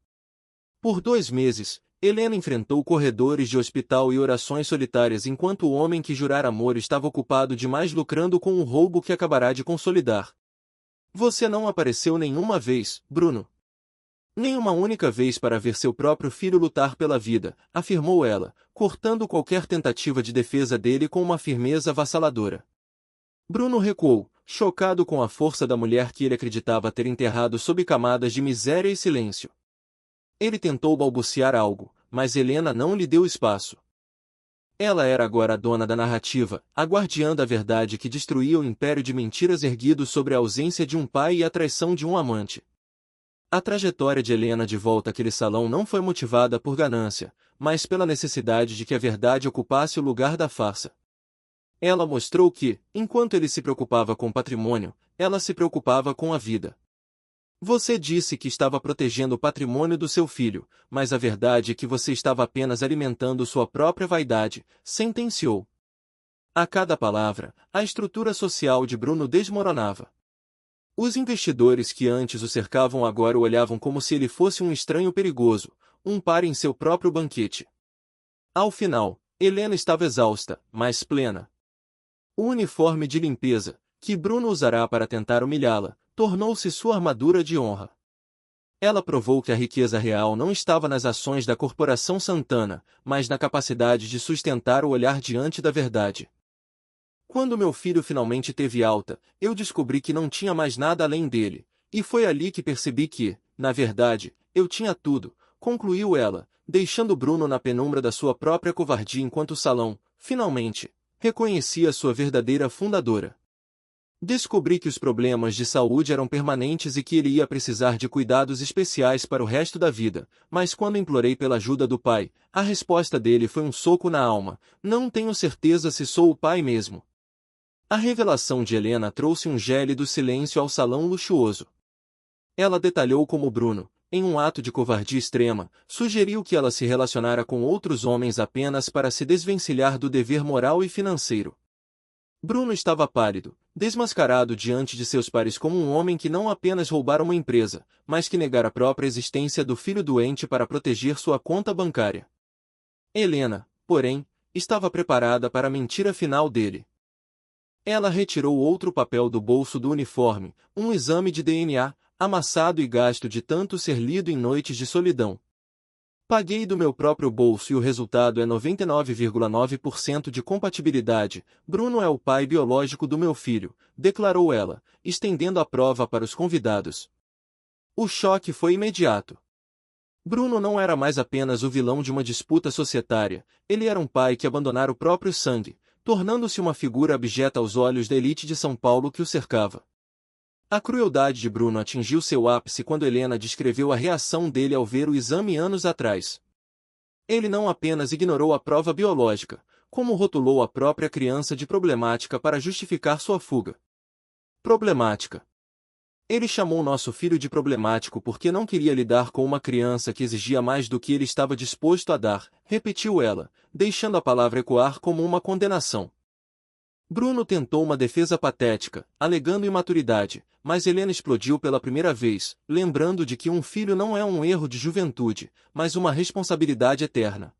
Por 2 meses, Helena enfrentou corredores de hospital e orações solitárias enquanto o homem que jurara amor estava ocupado demais lucrando com um roubo que acabará de consolidar. Você não apareceu nenhuma vez, Bruno. Nem uma única vez para ver seu próprio filho lutar pela vida, afirmou ela, cortando qualquer tentativa de defesa dele com uma firmeza avassaladora. Bruno recuou, chocado com a força da mulher que ele acreditava ter enterrado sob camadas de miséria e silêncio. Ele tentou balbuciar algo, mas Helena não lhe deu espaço. Ela era agora a dona da narrativa, a guardiã da verdade que destruía o império de mentiras erguido sobre a ausência de um pai e a traição de um amante. A trajetória de Helena de volta àquele salão não foi motivada por ganância, mas pela necessidade de que a verdade ocupasse o lugar da farsa. Ela mostrou que, enquanto ele se preocupava com o patrimônio, ela se preocupava com a vida. Você disse que estava protegendo o patrimônio do seu filho, mas a verdade é que você estava apenas alimentando sua própria vaidade, sentenciou. A cada palavra, a estrutura social de Bruno desmoronava. Os investidores que antes o cercavam agora o olhavam como se ele fosse um estranho perigoso, um par em seu próprio banquete. Ao final, Helena estava exausta, mas plena. O uniforme de limpeza, que Bruno usará para tentar humilhá-la, tornou-se sua armadura de honra. Ela provou que a riqueza real não estava nas ações da Corporação Santana, mas na capacidade de sustentar o olhar diante da verdade. Quando meu filho finalmente teve alta, eu descobri que não tinha mais nada além dele, e foi ali que percebi que, na verdade, eu tinha tudo, concluiu ela, deixando Bruno na penumbra da sua própria covardia enquanto o salão, finalmente, reconhecia sua verdadeira fundadora. Descobri que os problemas de saúde eram permanentes e que ele ia precisar de cuidados especiais para o resto da vida, mas quando implorei pela ajuda do pai, a resposta dele foi um soco na alma, não tenho certeza se sou o pai mesmo. A revelação de Helena trouxe um gélido silêncio ao salão luxuoso. Ela detalhou como Bruno, em um ato de covardia extrema, sugeriu que ela se relacionara com outros homens apenas para se desvencilhar do dever moral e financeiro. Bruno estava pálido, desmascarado diante de seus pares como um homem que não apenas roubara uma empresa, mas que negara a própria existência do filho doente para proteger sua conta bancária. Helena, porém, estava preparada para a mentira final dele. Ela retirou outro papel do bolso do uniforme, um exame de DNA, amassado e gasto de tanto ser lido em noites de solidão. Paguei do meu próprio bolso e o resultado é 99,9% de compatibilidade. Bruno é o pai biológico do meu filho, declarou ela, estendendo a prova para os convidados. O choque foi imediato. Bruno não era mais apenas o vilão de uma disputa societária, ele era um pai que abandonara o próprio sangue, tornando-se uma figura abjeta aos olhos da elite de São Paulo que o cercava. A crueldade de Bruno atingiu seu ápice quando Helena descreveu a reação dele ao ver o exame anos atrás. Ele não apenas ignorou a prova biológica, como rotulou a própria criança de problemática para justificar sua fuga. Problemática. Ele chamou nosso filho de problemático porque não queria lidar com uma criança que exigia mais do que ele estava disposto a dar, repetiu ela, deixando a palavra ecoar como uma condenação. Bruno tentou uma defesa patética, alegando imaturidade, mas Helena explodiu pela primeira vez, lembrando de que um filho não é um erro de juventude, mas uma responsabilidade eterna.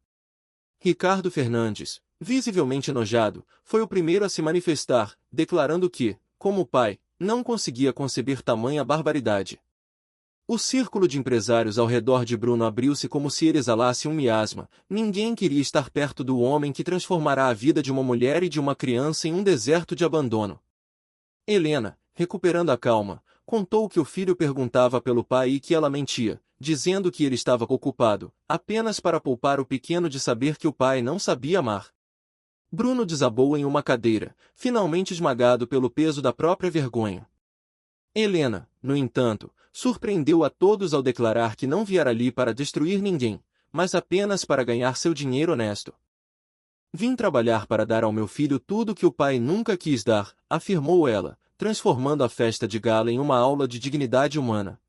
Ricardo Fernandes, visivelmente enojado, foi o primeiro a se manifestar, declarando que, como pai, não conseguia conceber tamanha barbaridade. O círculo de empresários ao redor de Bruno abriu-se como se ele exalasse um miasma. Ninguém queria estar perto do homem que transformará a vida de uma mulher e de uma criança em um deserto de abandono. Helena, recuperando a calma, contou que o filho perguntava pelo pai e que ela mentia, dizendo que ele estava ocupado, apenas para poupar o pequeno de saber que o pai não sabia amar. Bruno desabou em uma cadeira, finalmente esmagado pelo peso da própria vergonha. Helena, no entanto, surpreendeu a todos ao declarar que não viera ali para destruir ninguém, mas apenas para ganhar seu dinheiro honesto. Vim trabalhar para dar ao meu filho tudo que o pai nunca quis dar, afirmou ela, transformando a festa de gala em uma aula de dignidade humana.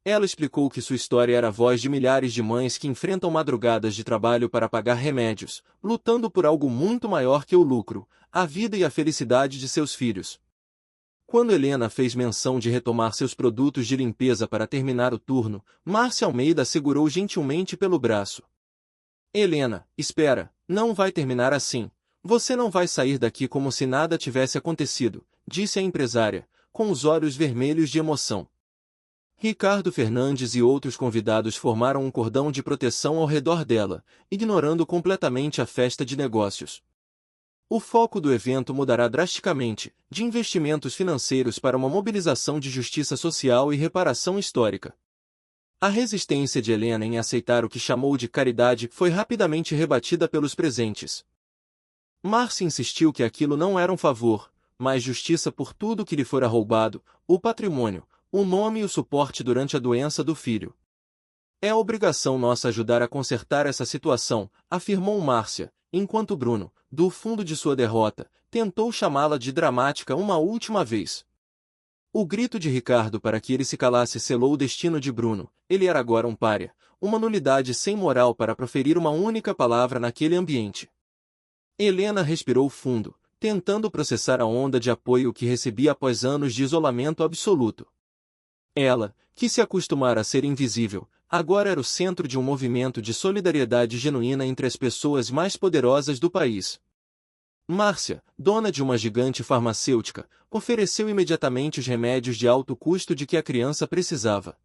Ela explicou que sua história era a voz de milhares de mães que enfrentam madrugadas de trabalho para pagar remédios, lutando por algo muito maior que o lucro, a vida e a felicidade de seus filhos. Quando Helena fez menção de retomar seus produtos de limpeza para terminar o turno, Márcia Almeida segurou gentilmente pelo braço. Helena, espera, não vai terminar assim. Você não vai sair daqui como se nada tivesse acontecido, disse a empresária, com os olhos vermelhos de emoção. Ricardo Fernandes e outros convidados formaram um cordão de proteção ao redor dela, ignorando completamente a festa de negócios. O foco do evento mudará drasticamente, de investimentos financeiros para uma mobilização de justiça social e reparação histórica. A resistência de Helena em aceitar o que chamou de caridade foi rapidamente rebatida pelos presentes. Márcia insistiu que aquilo não era um favor, mas justiça por tudo que lhe fora roubado, o patrimônio, o nome e o suporte durante a doença do filho. É obrigação nossa ajudar a consertar essa situação, afirmou Márcia, enquanto Bruno, do fundo de sua derrota, tentou chamá-la de dramática uma última vez. O grito de Ricardo para que ele se calasse selou o destino de Bruno. Ele era agora um pária, uma nulidade sem moral para proferir uma única palavra naquele ambiente. Helena respirou fundo, tentando processar a onda de apoio que recebia após anos de isolamento absoluto. Ela, que se acostumara a ser invisível, agora era o centro de um movimento de solidariedade genuína entre as pessoas mais poderosas do país. Márcia, dona de uma gigante farmacêutica, ofereceu imediatamente os remédios de alto custo de que a criança precisava.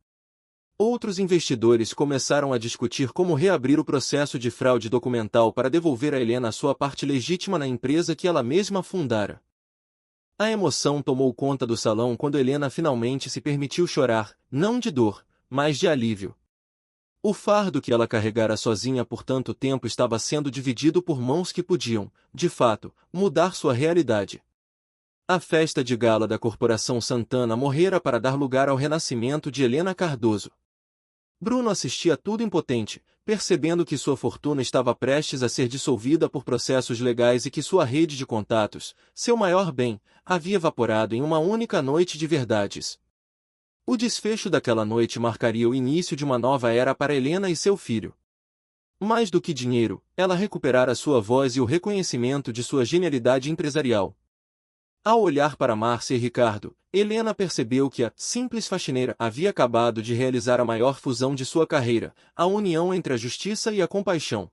Outros investidores começaram a discutir como reabrir o processo de fraude documental para devolver a Helena a sua parte legítima na empresa que ela mesma fundara. A emoção tomou conta do salão quando Helena finalmente se permitiu chorar, não de dor, mas de alívio. O fardo que ela carregara sozinha por tanto tempo estava sendo dividido por mãos que podiam, de fato, mudar sua realidade. A festa de gala da Corporação Santana morrera para dar lugar ao renascimento de Helena Cardoso. Bruno assistia tudo impotente, percebendo que sua fortuna estava prestes a ser dissolvida por processos legais e que sua rede de contatos, seu maior bem, havia evaporado em uma única noite de verdades. O desfecho daquela noite marcaria o início de uma nova era para Helena e seu filho. Mais do que dinheiro, ela recuperara sua voz e o reconhecimento de sua genialidade empresarial. Ao olhar para Márcia e Ricardo, Helena percebeu que a simples faxineira havia acabado de realizar a maior fusão de sua carreira, a união entre a justiça e a compaixão.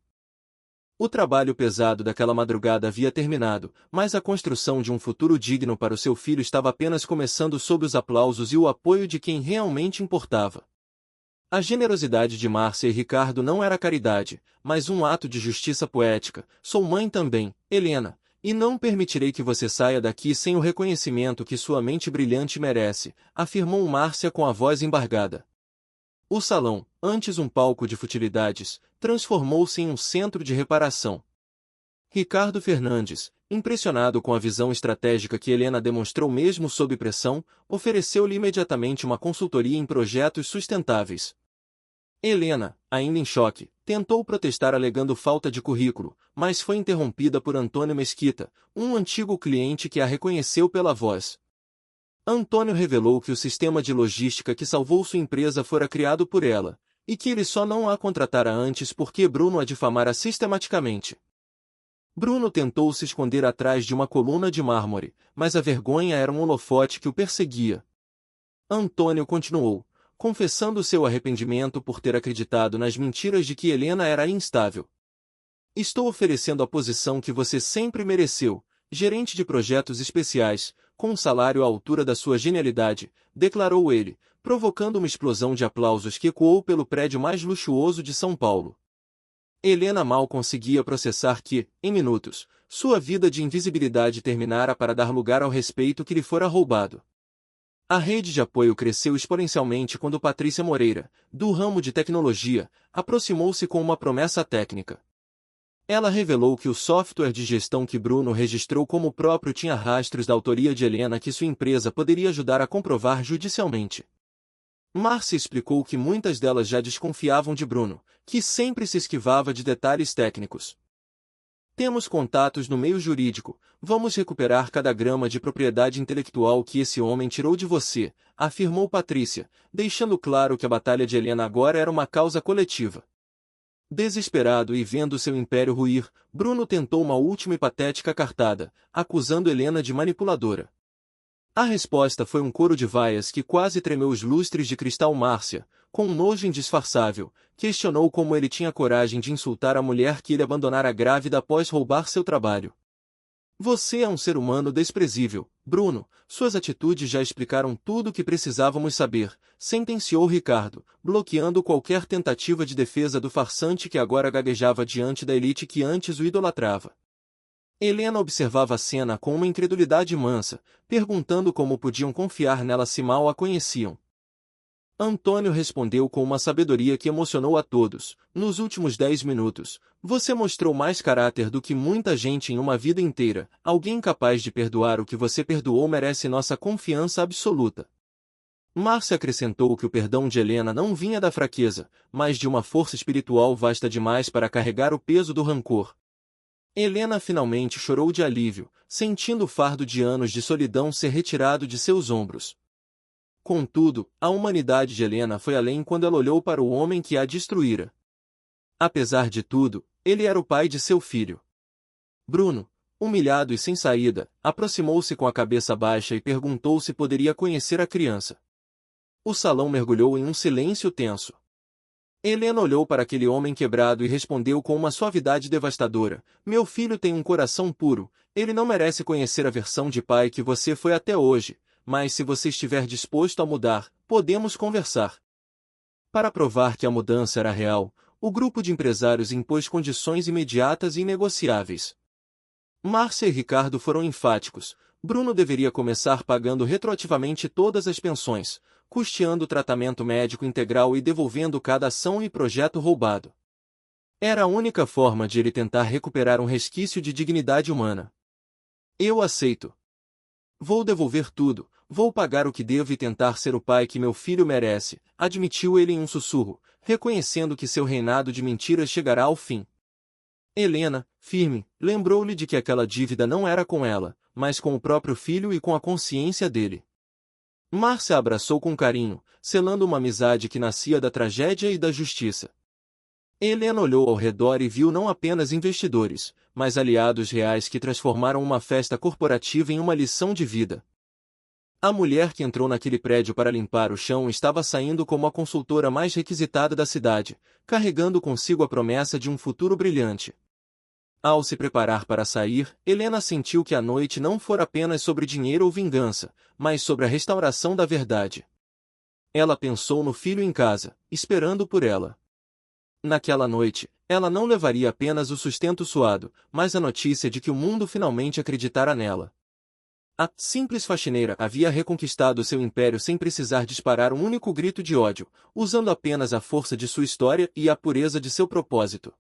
O trabalho pesado daquela madrugada havia terminado, mas a construção de um futuro digno para o seu filho estava apenas começando sob os aplausos e o apoio de quem realmente importava. A generosidade de Márcia e Ricardo não era caridade, mas um ato de justiça poética. Sou mãe também, Helena, e não permitirei que você saia daqui sem o reconhecimento que sua mente brilhante merece, afirmou Márcia com a voz embargada. O salão, antes um palco de futilidades, transformou-se em um centro de reparação. Ricardo Fernandes, impressionado com a visão estratégica que Helena demonstrou mesmo sob pressão, ofereceu-lhe imediatamente uma consultoria em projetos sustentáveis. Helena, ainda em choque, tentou protestar alegando falta de currículo, mas foi interrompida por Antônio Mesquita, um antigo cliente que a reconheceu pela voz. Antônio revelou que o sistema de logística que salvou sua empresa fora criado por ela, e que ele só não a contratara antes porque Bruno a difamara sistematicamente. Bruno tentou se esconder atrás de uma coluna de mármore, mas a vergonha era um holofote que o perseguia. Antônio continuou, confessando seu arrependimento por ter acreditado nas mentiras de que Helena era instável. Estou oferecendo a posição que você sempre mereceu, gerente de projetos especiais, com um salário à altura da sua genialidade, declarou ele, provocando uma explosão de aplausos que ecoou pelo prédio mais luxuoso de São Paulo. Helena mal conseguia processar que, em minutos, sua vida de invisibilidade terminara para dar lugar ao respeito que lhe fora roubado. A rede de apoio cresceu exponencialmente quando Patrícia Moreira, do ramo de tecnologia, aproximou-se com uma promessa técnica. Ela revelou que o software de gestão que Bruno registrou como próprio tinha rastros da autoria de Helena que sua empresa poderia ajudar a comprovar judicialmente. Márcia explicou que muitas delas já desconfiavam de Bruno, que sempre se esquivava de detalhes técnicos. Temos contatos no meio jurídico, vamos recuperar cada grama de propriedade intelectual que esse homem tirou de você, afirmou Patrícia, deixando claro que a batalha de Helena agora era uma causa coletiva. Desesperado e vendo seu império ruir, Bruno tentou uma última e patética cartada, acusando Helena de manipuladora. A resposta foi um coro de vaias que quase tremeu os lustres de cristal. Márcia, com um nojo indisfarçável, questionou como ele tinha coragem de insultar a mulher que ele abandonara grávida após roubar seu trabalho. Você é um ser humano desprezível, Bruno, suas atitudes já explicaram tudo o que precisávamos saber, sentenciou Ricardo, bloqueando qualquer tentativa de defesa do farsante que agora gaguejava diante da elite que antes o idolatrava. Helena observava a cena com uma incredulidade mansa, perguntando como podiam confiar nela se mal a conheciam. Antônio respondeu com uma sabedoria que emocionou a todos. Nos últimos 10 minutos, você mostrou mais caráter do que muita gente em uma vida inteira. Alguém capaz de perdoar o que você perdoou merece nossa confiança absoluta. Márcia acrescentou que o perdão de Helena não vinha da fraqueza, mas de uma força espiritual vasta demais para carregar o peso do rancor. Helena finalmente chorou de alívio, sentindo o fardo de anos de solidão ser retirado de seus ombros. Contudo, a humanidade de Helena foi além quando ela olhou para o homem que a destruíra. Apesar de tudo, ele era o pai de seu filho. Bruno, humilhado e sem saída, aproximou-se com a cabeça baixa e perguntou se poderia conhecer a criança. O salão mergulhou em um silêncio tenso. Helena olhou para aquele homem quebrado e respondeu com uma suavidade devastadora: meu filho tem um coração puro, ele não merece conhecer a versão de pai que você foi até hoje, mas se você estiver disposto a mudar, podemos conversar. Para provar que a mudança era real, o grupo de empresários impôs condições imediatas e inegociáveis. Márcia e Ricardo foram enfáticos: Bruno deveria começar pagando retroativamente todas as pensões, custeando o tratamento médico integral e devolvendo cada ação e projeto roubado. Era a única forma de ele tentar recuperar um resquício de dignidade humana. Eu aceito. Vou devolver tudo, vou pagar o que devo e tentar ser o pai que meu filho merece, admitiu ele em um sussurro, reconhecendo que seu reinado de mentiras chegará ao fim. Helena, firme, lembrou-lhe de que aquela dívida não era com ela, mas com o próprio filho e com a consciência dele. Márcia a abraçou com carinho, selando uma amizade que nascia da tragédia e da justiça. Helena olhou ao redor e viu não apenas investidores, mas aliados reais que transformaram uma festa corporativa em uma lição de vida. A mulher que entrou naquele prédio para limpar o chão estava saindo como a consultora mais requisitada da cidade, carregando consigo a promessa de um futuro brilhante. Ao se preparar para sair, Helena sentiu que a noite não fora apenas sobre dinheiro ou vingança, mas sobre a restauração da verdade. Ela pensou no filho em casa, esperando por ela. Naquela noite, ela não levaria apenas o sustento suado, mas a notícia de que o mundo finalmente acreditara nela. A simples faxineira havia reconquistado seu império sem precisar disparar um único grito de ódio, usando apenas a força de sua história e a pureza de seu propósito.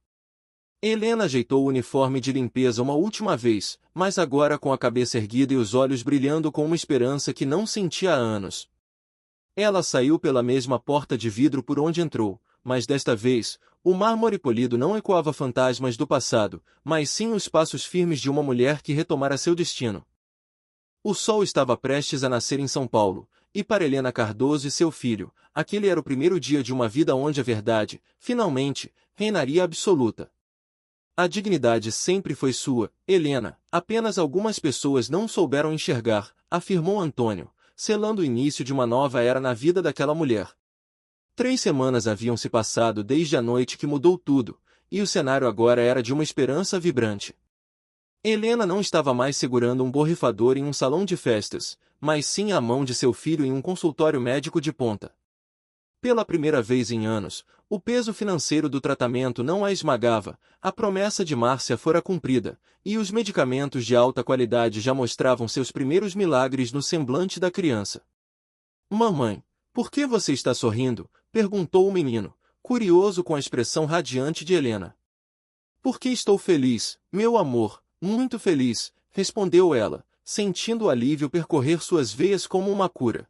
Helena ajeitou o uniforme de limpeza uma última vez, mas agora com a cabeça erguida e os olhos brilhando com uma esperança que não sentia há anos. Ela saiu pela mesma porta de vidro por onde entrou, mas desta vez, o mármore polido não ecoava fantasmas do passado, mas sim os passos firmes de uma mulher que retomara seu destino. O sol estava prestes a nascer em São Paulo, e para Helena Cardoso e seu filho, aquele era o primeiro dia de uma vida onde a verdade, finalmente, reinaria absoluta. A dignidade sempre foi sua, Helena, apenas algumas pessoas não souberam enxergar, afirmou Antônio, selando o início de uma nova era na vida daquela mulher. 3 semanas haviam se passado desde a noite que mudou tudo, e o cenário agora era de uma esperança vibrante. Helena não estava mais segurando um borrifador em um salão de festas, mas sim a mão de seu filho em um consultório médico de ponta. Pela primeira vez em anos, o peso financeiro do tratamento não a esmagava, a promessa de Márcia fora cumprida, e os medicamentos de alta qualidade já mostravam seus primeiros milagres no semblante da criança. Mamãe, por que você está sorrindo? Perguntou o menino, curioso com a expressão radiante de Helena. Porque estou feliz, meu amor, muito feliz, respondeu ela, sentindo o alívio percorrer suas veias como uma cura.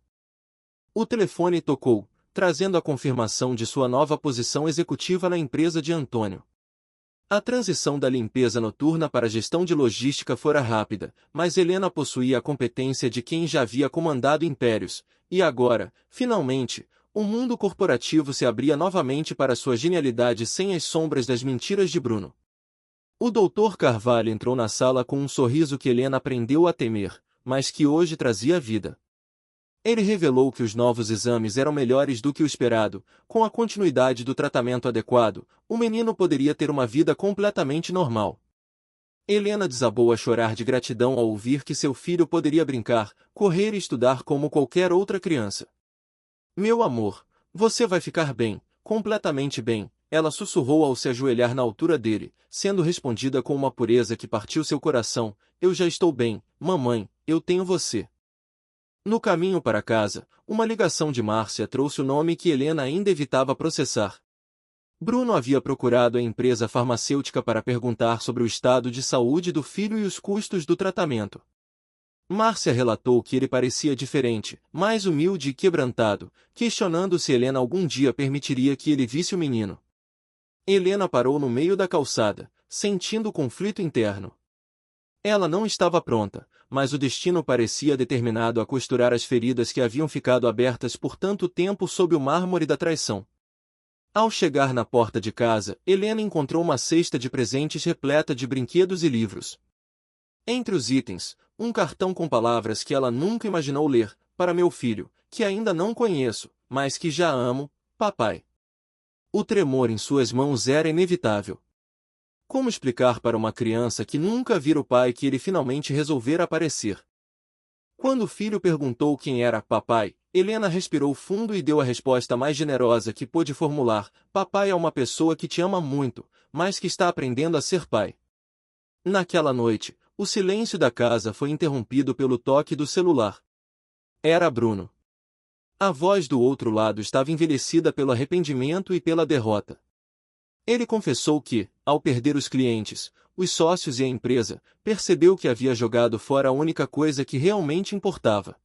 O telefone tocou, trazendo a confirmação de sua nova posição executiva na empresa de Antônio. A transição da limpeza noturna para a gestão de logística fora rápida, mas Helena possuía a competência de quem já havia comandado impérios, e agora, finalmente, o mundo corporativo se abria novamente para sua genialidade sem as sombras das mentiras de Bruno. O doutor Carvalho entrou na sala com um sorriso que Helena aprendeu a temer, mas que hoje trazia vida. Ele revelou que os novos exames eram melhores do que o esperado, com a continuidade do tratamento adequado, o menino poderia ter uma vida completamente normal. Helena desabou a chorar de gratidão ao ouvir que seu filho poderia brincar, correr e estudar como qualquer outra criança. Meu amor, você vai ficar bem, completamente bem, ela sussurrou ao se ajoelhar na altura dele, sendo respondida com uma pureza que partiu seu coração. Eu já estou bem, mamãe, eu tenho você. No caminho para casa, uma ligação de Márcia trouxe o nome que Helena ainda evitava processar. Bruno havia procurado a empresa farmacêutica para perguntar sobre o estado de saúde do filho e os custos do tratamento. Márcia relatou que ele parecia diferente, mais humilde e quebrantado, questionando se Helena algum dia permitiria que ele visse o menino. Helena parou no meio da calçada, sentindo o conflito interno. Ela não estava pronta, mas o destino parecia determinado a costurar as feridas que haviam ficado abertas por tanto tempo sob o mármore da traição. Ao chegar na porta de casa, Helena encontrou uma cesta de presentes repleta de brinquedos e livros. Entre os itens, um cartão com palavras que ela nunca imaginou ler, para meu filho, que ainda não conheço, mas que já amo, papai. O tremor em suas mãos era inevitável. Como explicar para uma criança que nunca vira o pai que ele finalmente resolvera aparecer? Quando o filho perguntou quem era papai, Helena respirou fundo e deu a resposta mais generosa que pôde formular: papai é uma pessoa que te ama muito, mas que está aprendendo a ser pai. Naquela noite, o silêncio da casa foi interrompido pelo toque do celular. Era Bruno. A voz do outro lado estava envelhecida pelo arrependimento e pela derrota. Ele confessou que, ao perder os clientes, os sócios e a empresa, percebeu que havia jogado fora a única coisa que realmente importava.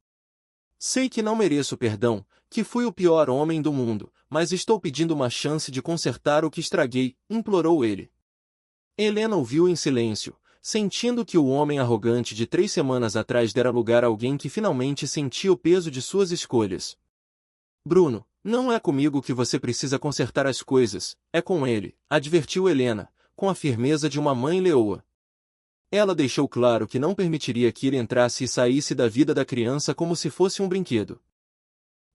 Sei que não mereço perdão, que fui o pior homem do mundo, mas estou pedindo uma chance de consertar o que estraguei, implorou ele. Helena ouviu em silêncio, sentindo que o homem arrogante de 3 semanas atrás dera lugar a alguém que finalmente sentia o peso de suas escolhas. Bruno, não é comigo que você precisa consertar as coisas, é com ele, advertiu Helena, com a firmeza de uma mãe leoa. Ela deixou claro que não permitiria que ele entrasse e saísse da vida da criança como se fosse um brinquedo.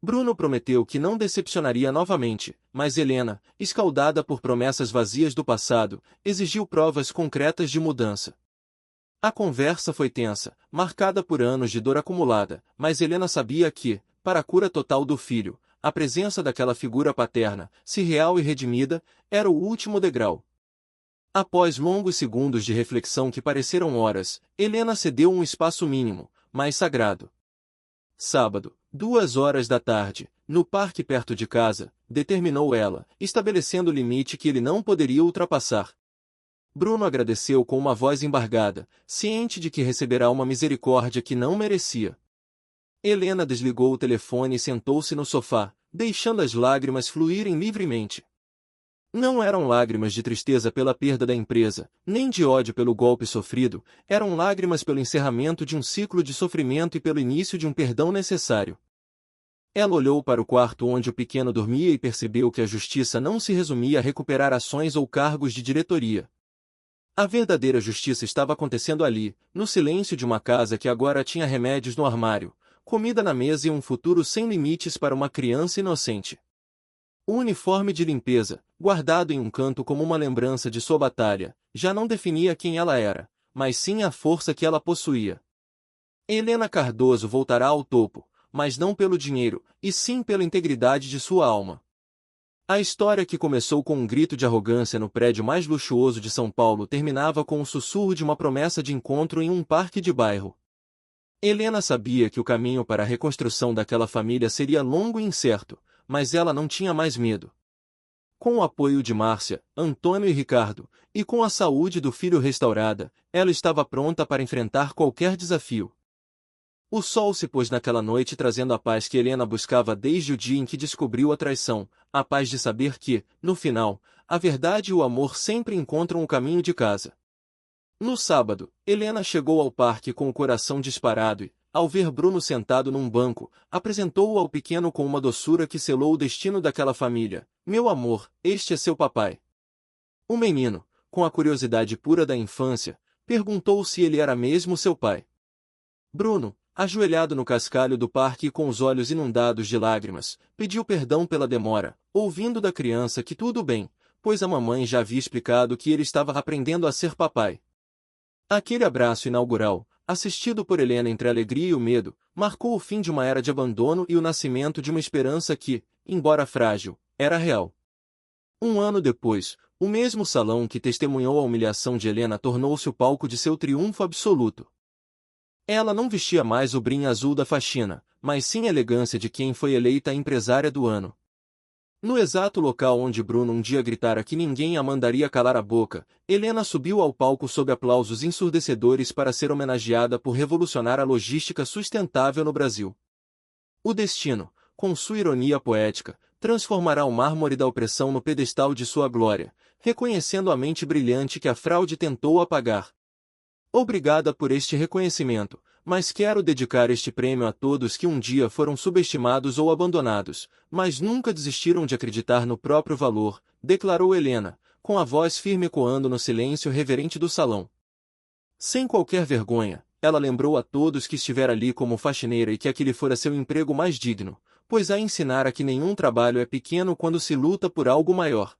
Bruno prometeu que não decepcionaria novamente, mas Helena, escaldada por promessas vazias do passado, exigiu provas concretas de mudança. A conversa foi tensa, marcada por anos de dor acumulada, mas Helena sabia que, para a cura total do filho, a presença daquela figura paterna, se real e redimida, era o último degrau. Após longos segundos de reflexão que pareceram horas, Helena cedeu um espaço mínimo, mas sagrado. Sábado, 2 horas da tarde, no parque perto de casa, determinou ela, estabelecendo o limite que ele não poderia ultrapassar. Bruno agradeceu com uma voz embargada, ciente de que receberá uma misericórdia que não merecia. Helena desligou o telefone e sentou-se no sofá, deixando as lágrimas fluírem livremente. Não eram lágrimas de tristeza pela perda da empresa, nem de ódio pelo golpe sofrido, eram lágrimas pelo encerramento de um ciclo de sofrimento e pelo início de um perdão necessário. Ela olhou para o quarto onde o pequeno dormia e percebeu que a justiça não se resumia a recuperar ações ou cargos de diretoria. A verdadeira justiça estava acontecendo ali, no silêncio de uma casa que agora tinha remédios no armário, comida na mesa e um futuro sem limites para uma criança inocente. O uniforme de limpeza, guardado em um canto como uma lembrança de sua batalha, já não definia quem ela era, mas sim a força que ela possuía. Helena Cardoso voltará ao topo, mas não pelo dinheiro, e sim pela integridade de sua alma. A história que começou com um grito de arrogância no prédio mais luxuoso de São Paulo terminava com o sussurro de uma promessa de encontro em um parque de bairro. Helena sabia que o caminho para a reconstrução daquela família seria longo e incerto, mas ela não tinha mais medo. Com o apoio de Márcia, Antônio e Ricardo, e com a saúde do filho restaurada, ela estava pronta para enfrentar qualquer desafio. O sol se pôs naquela noite trazendo a paz que Helena buscava desde o dia em que descobriu a traição, a paz de saber que, no final, a verdade e o amor sempre encontram o caminho de casa. No sábado, Helena chegou ao parque com o coração disparado e, ao ver Bruno sentado num banco, apresentou-o ao pequeno com uma doçura que selou o destino daquela família. Meu amor, este é seu papai. O menino, com a curiosidade pura da infância, perguntou se ele era mesmo seu pai. Bruno, ajoelhado no cascalho do parque e com os olhos inundados de lágrimas, pediu perdão pela demora, ouvindo da criança que tudo bem, pois a mamãe já havia explicado que ele estava aprendendo a ser papai. Aquele abraço inaugural, assistido por Helena entre a alegria e o medo, marcou o fim de uma era de abandono e o nascimento de uma esperança que, embora frágil, era real. Um ano depois, o mesmo salão que testemunhou a humilhação de Helena tornou-se o palco de seu triunfo absoluto. Ela não vestia mais o brim azul da faxina, mas sim a elegância de quem foi eleita a empresária do ano. No exato local onde Bruno um dia gritara que ninguém a mandaria calar a boca, Helena subiu ao palco sob aplausos ensurdecedores para ser homenageada por revolucionar a logística sustentável no Brasil. O destino, com sua ironia poética, transformará o mármore da opressão no pedestal de sua glória, reconhecendo a mente brilhante que a fraude tentou apagar. Obrigada por este reconhecimento, mas quero dedicar este prêmio a todos que um dia foram subestimados ou abandonados, mas nunca desistiram de acreditar no próprio valor, declarou Helena, com a voz firme ecoando no silêncio reverente do salão. Sem qualquer vergonha, ela lembrou a todos que estivera ali como faxineira e que aquele fora seu emprego mais digno, pois a ensinara que nenhum trabalho é pequeno quando se luta por algo maior.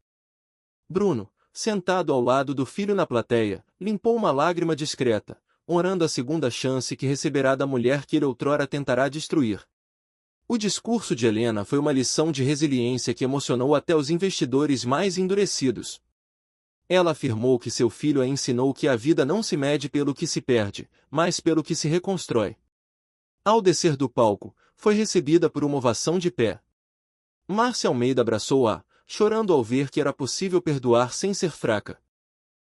Bruno, sentado ao lado do filho na plateia, limpou uma lágrima discreta, orando a segunda chance que receberá da mulher que ele outrora tentará destruir. O discurso de Helena foi uma lição de resiliência que emocionou até os investidores mais endurecidos. Ela afirmou que seu filho a ensinou que a vida não se mede pelo que se perde, mas pelo que se reconstrói. Ao descer do palco, foi recebida por uma ovação de pé. Márcia Almeida abraçou-a, chorando ao ver que era possível perdoar sem ser fraca.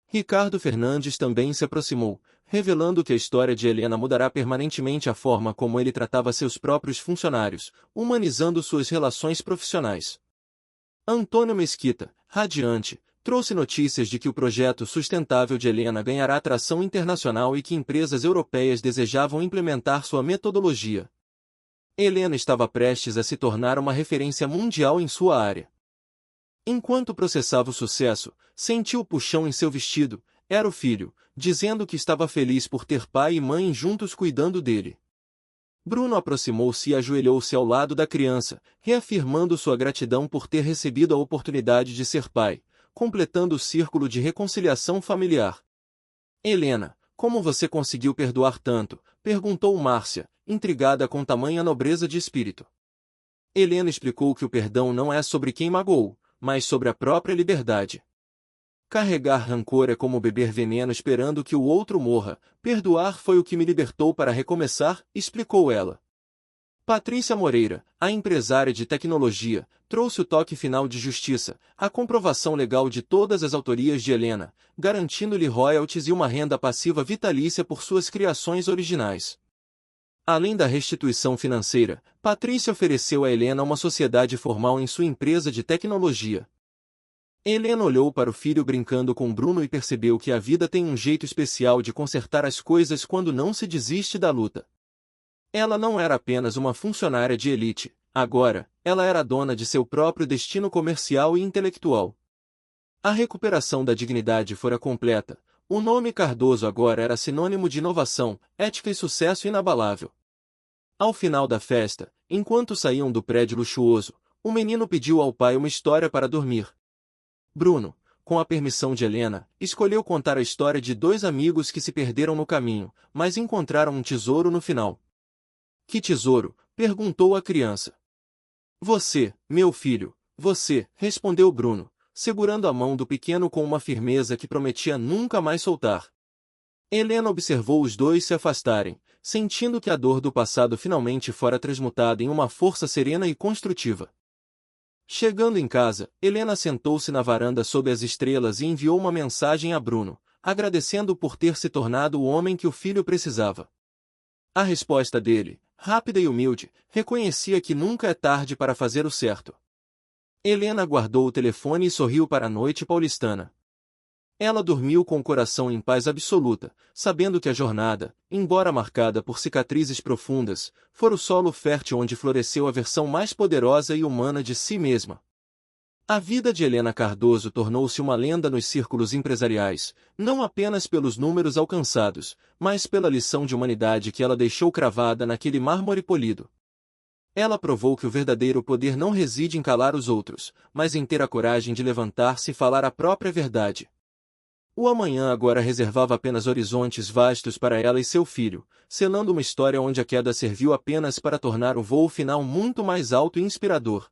Ricardo Fernandes também se aproximou, revelando que a história de Helena mudará permanentemente a forma como ele tratava seus próprios funcionários, humanizando suas relações profissionais. Antônio Mesquita, radiante, trouxe notícias de que o projeto sustentável de Helena ganhará atração internacional e que empresas europeias desejavam implementar sua metodologia. Helena estava prestes a se tornar uma referência mundial em sua área. Enquanto processava o sucesso, sentiu o puxão em seu vestido, era o filho, dizendo que estava feliz por ter pai e mãe juntos cuidando dele. Bruno aproximou-se e ajoelhou-se ao lado da criança, reafirmando sua gratidão por ter recebido a oportunidade de ser pai, completando o círculo de reconciliação familiar. Helena, como você conseguiu perdoar tanto? Perguntou Márcia, intrigada com tamanha nobreza de espírito. Helena explicou que o perdão não é sobre quem magoou, mas sobre a própria liberdade. Carregar rancor é como beber veneno esperando que o outro morra. Perdoar foi o que me libertou para recomeçar, explicou ela. Patrícia Moreira, a empresária de tecnologia, trouxe o toque final de justiça, a comprovação legal de todas as autorias de Helena, garantindo-lhe royalties e uma renda passiva vitalícia por suas criações originais. Além da restituição financeira, Patrícia ofereceu a Helena uma sociedade formal em sua empresa de tecnologia. Helena olhou para o filho brincando com Bruno e percebeu que a vida tem um jeito especial de consertar as coisas quando não se desiste da luta. Ela não era apenas uma funcionária de elite, agora, ela era dona de seu próprio destino comercial e intelectual. A recuperação da dignidade fora completa. O nome Cardoso agora era sinônimo de inovação, ética e sucesso inabalável. Ao final da festa, enquanto saíam do prédio luxuoso, o menino pediu ao pai uma história para dormir. Bruno, com a permissão de Helena, escolheu contar a história de dois amigos que se perderam no caminho, mas encontraram um tesouro no final. Que tesouro? Perguntou a criança. Você, meu filho, você, respondeu Bruno, segurando a mão do pequeno com uma firmeza que prometia nunca mais soltar. Helena observou os dois se afastarem, sentindo que a dor do passado finalmente fora transmutada em uma força serena e construtiva. Chegando em casa, Helena sentou-se na varanda sob as estrelas e enviou uma mensagem a Bruno, agradecendo por ter se tornado o homem que o filho precisava. A resposta dele, rápida e humilde, reconhecia que nunca é tarde para fazer o certo. Helena guardou o telefone e sorriu para a noite paulistana. Ela dormiu com o coração em paz absoluta, sabendo que a jornada, embora marcada por cicatrizes profundas, fora o solo fértil onde floresceu a versão mais poderosa e humana de si mesma. A vida de Helena Cardoso tornou-se uma lenda nos círculos empresariais, não apenas pelos números alcançados, mas pela lição de humanidade que ela deixou cravada naquele mármore polido. Ela provou que o verdadeiro poder não reside em calar os outros, mas em ter a coragem de levantar-se e falar a própria verdade. O amanhã agora reservava apenas horizontes vastos para ela e seu filho, selando uma história onde a queda serviu apenas para tornar o voo final muito mais alto e inspirador.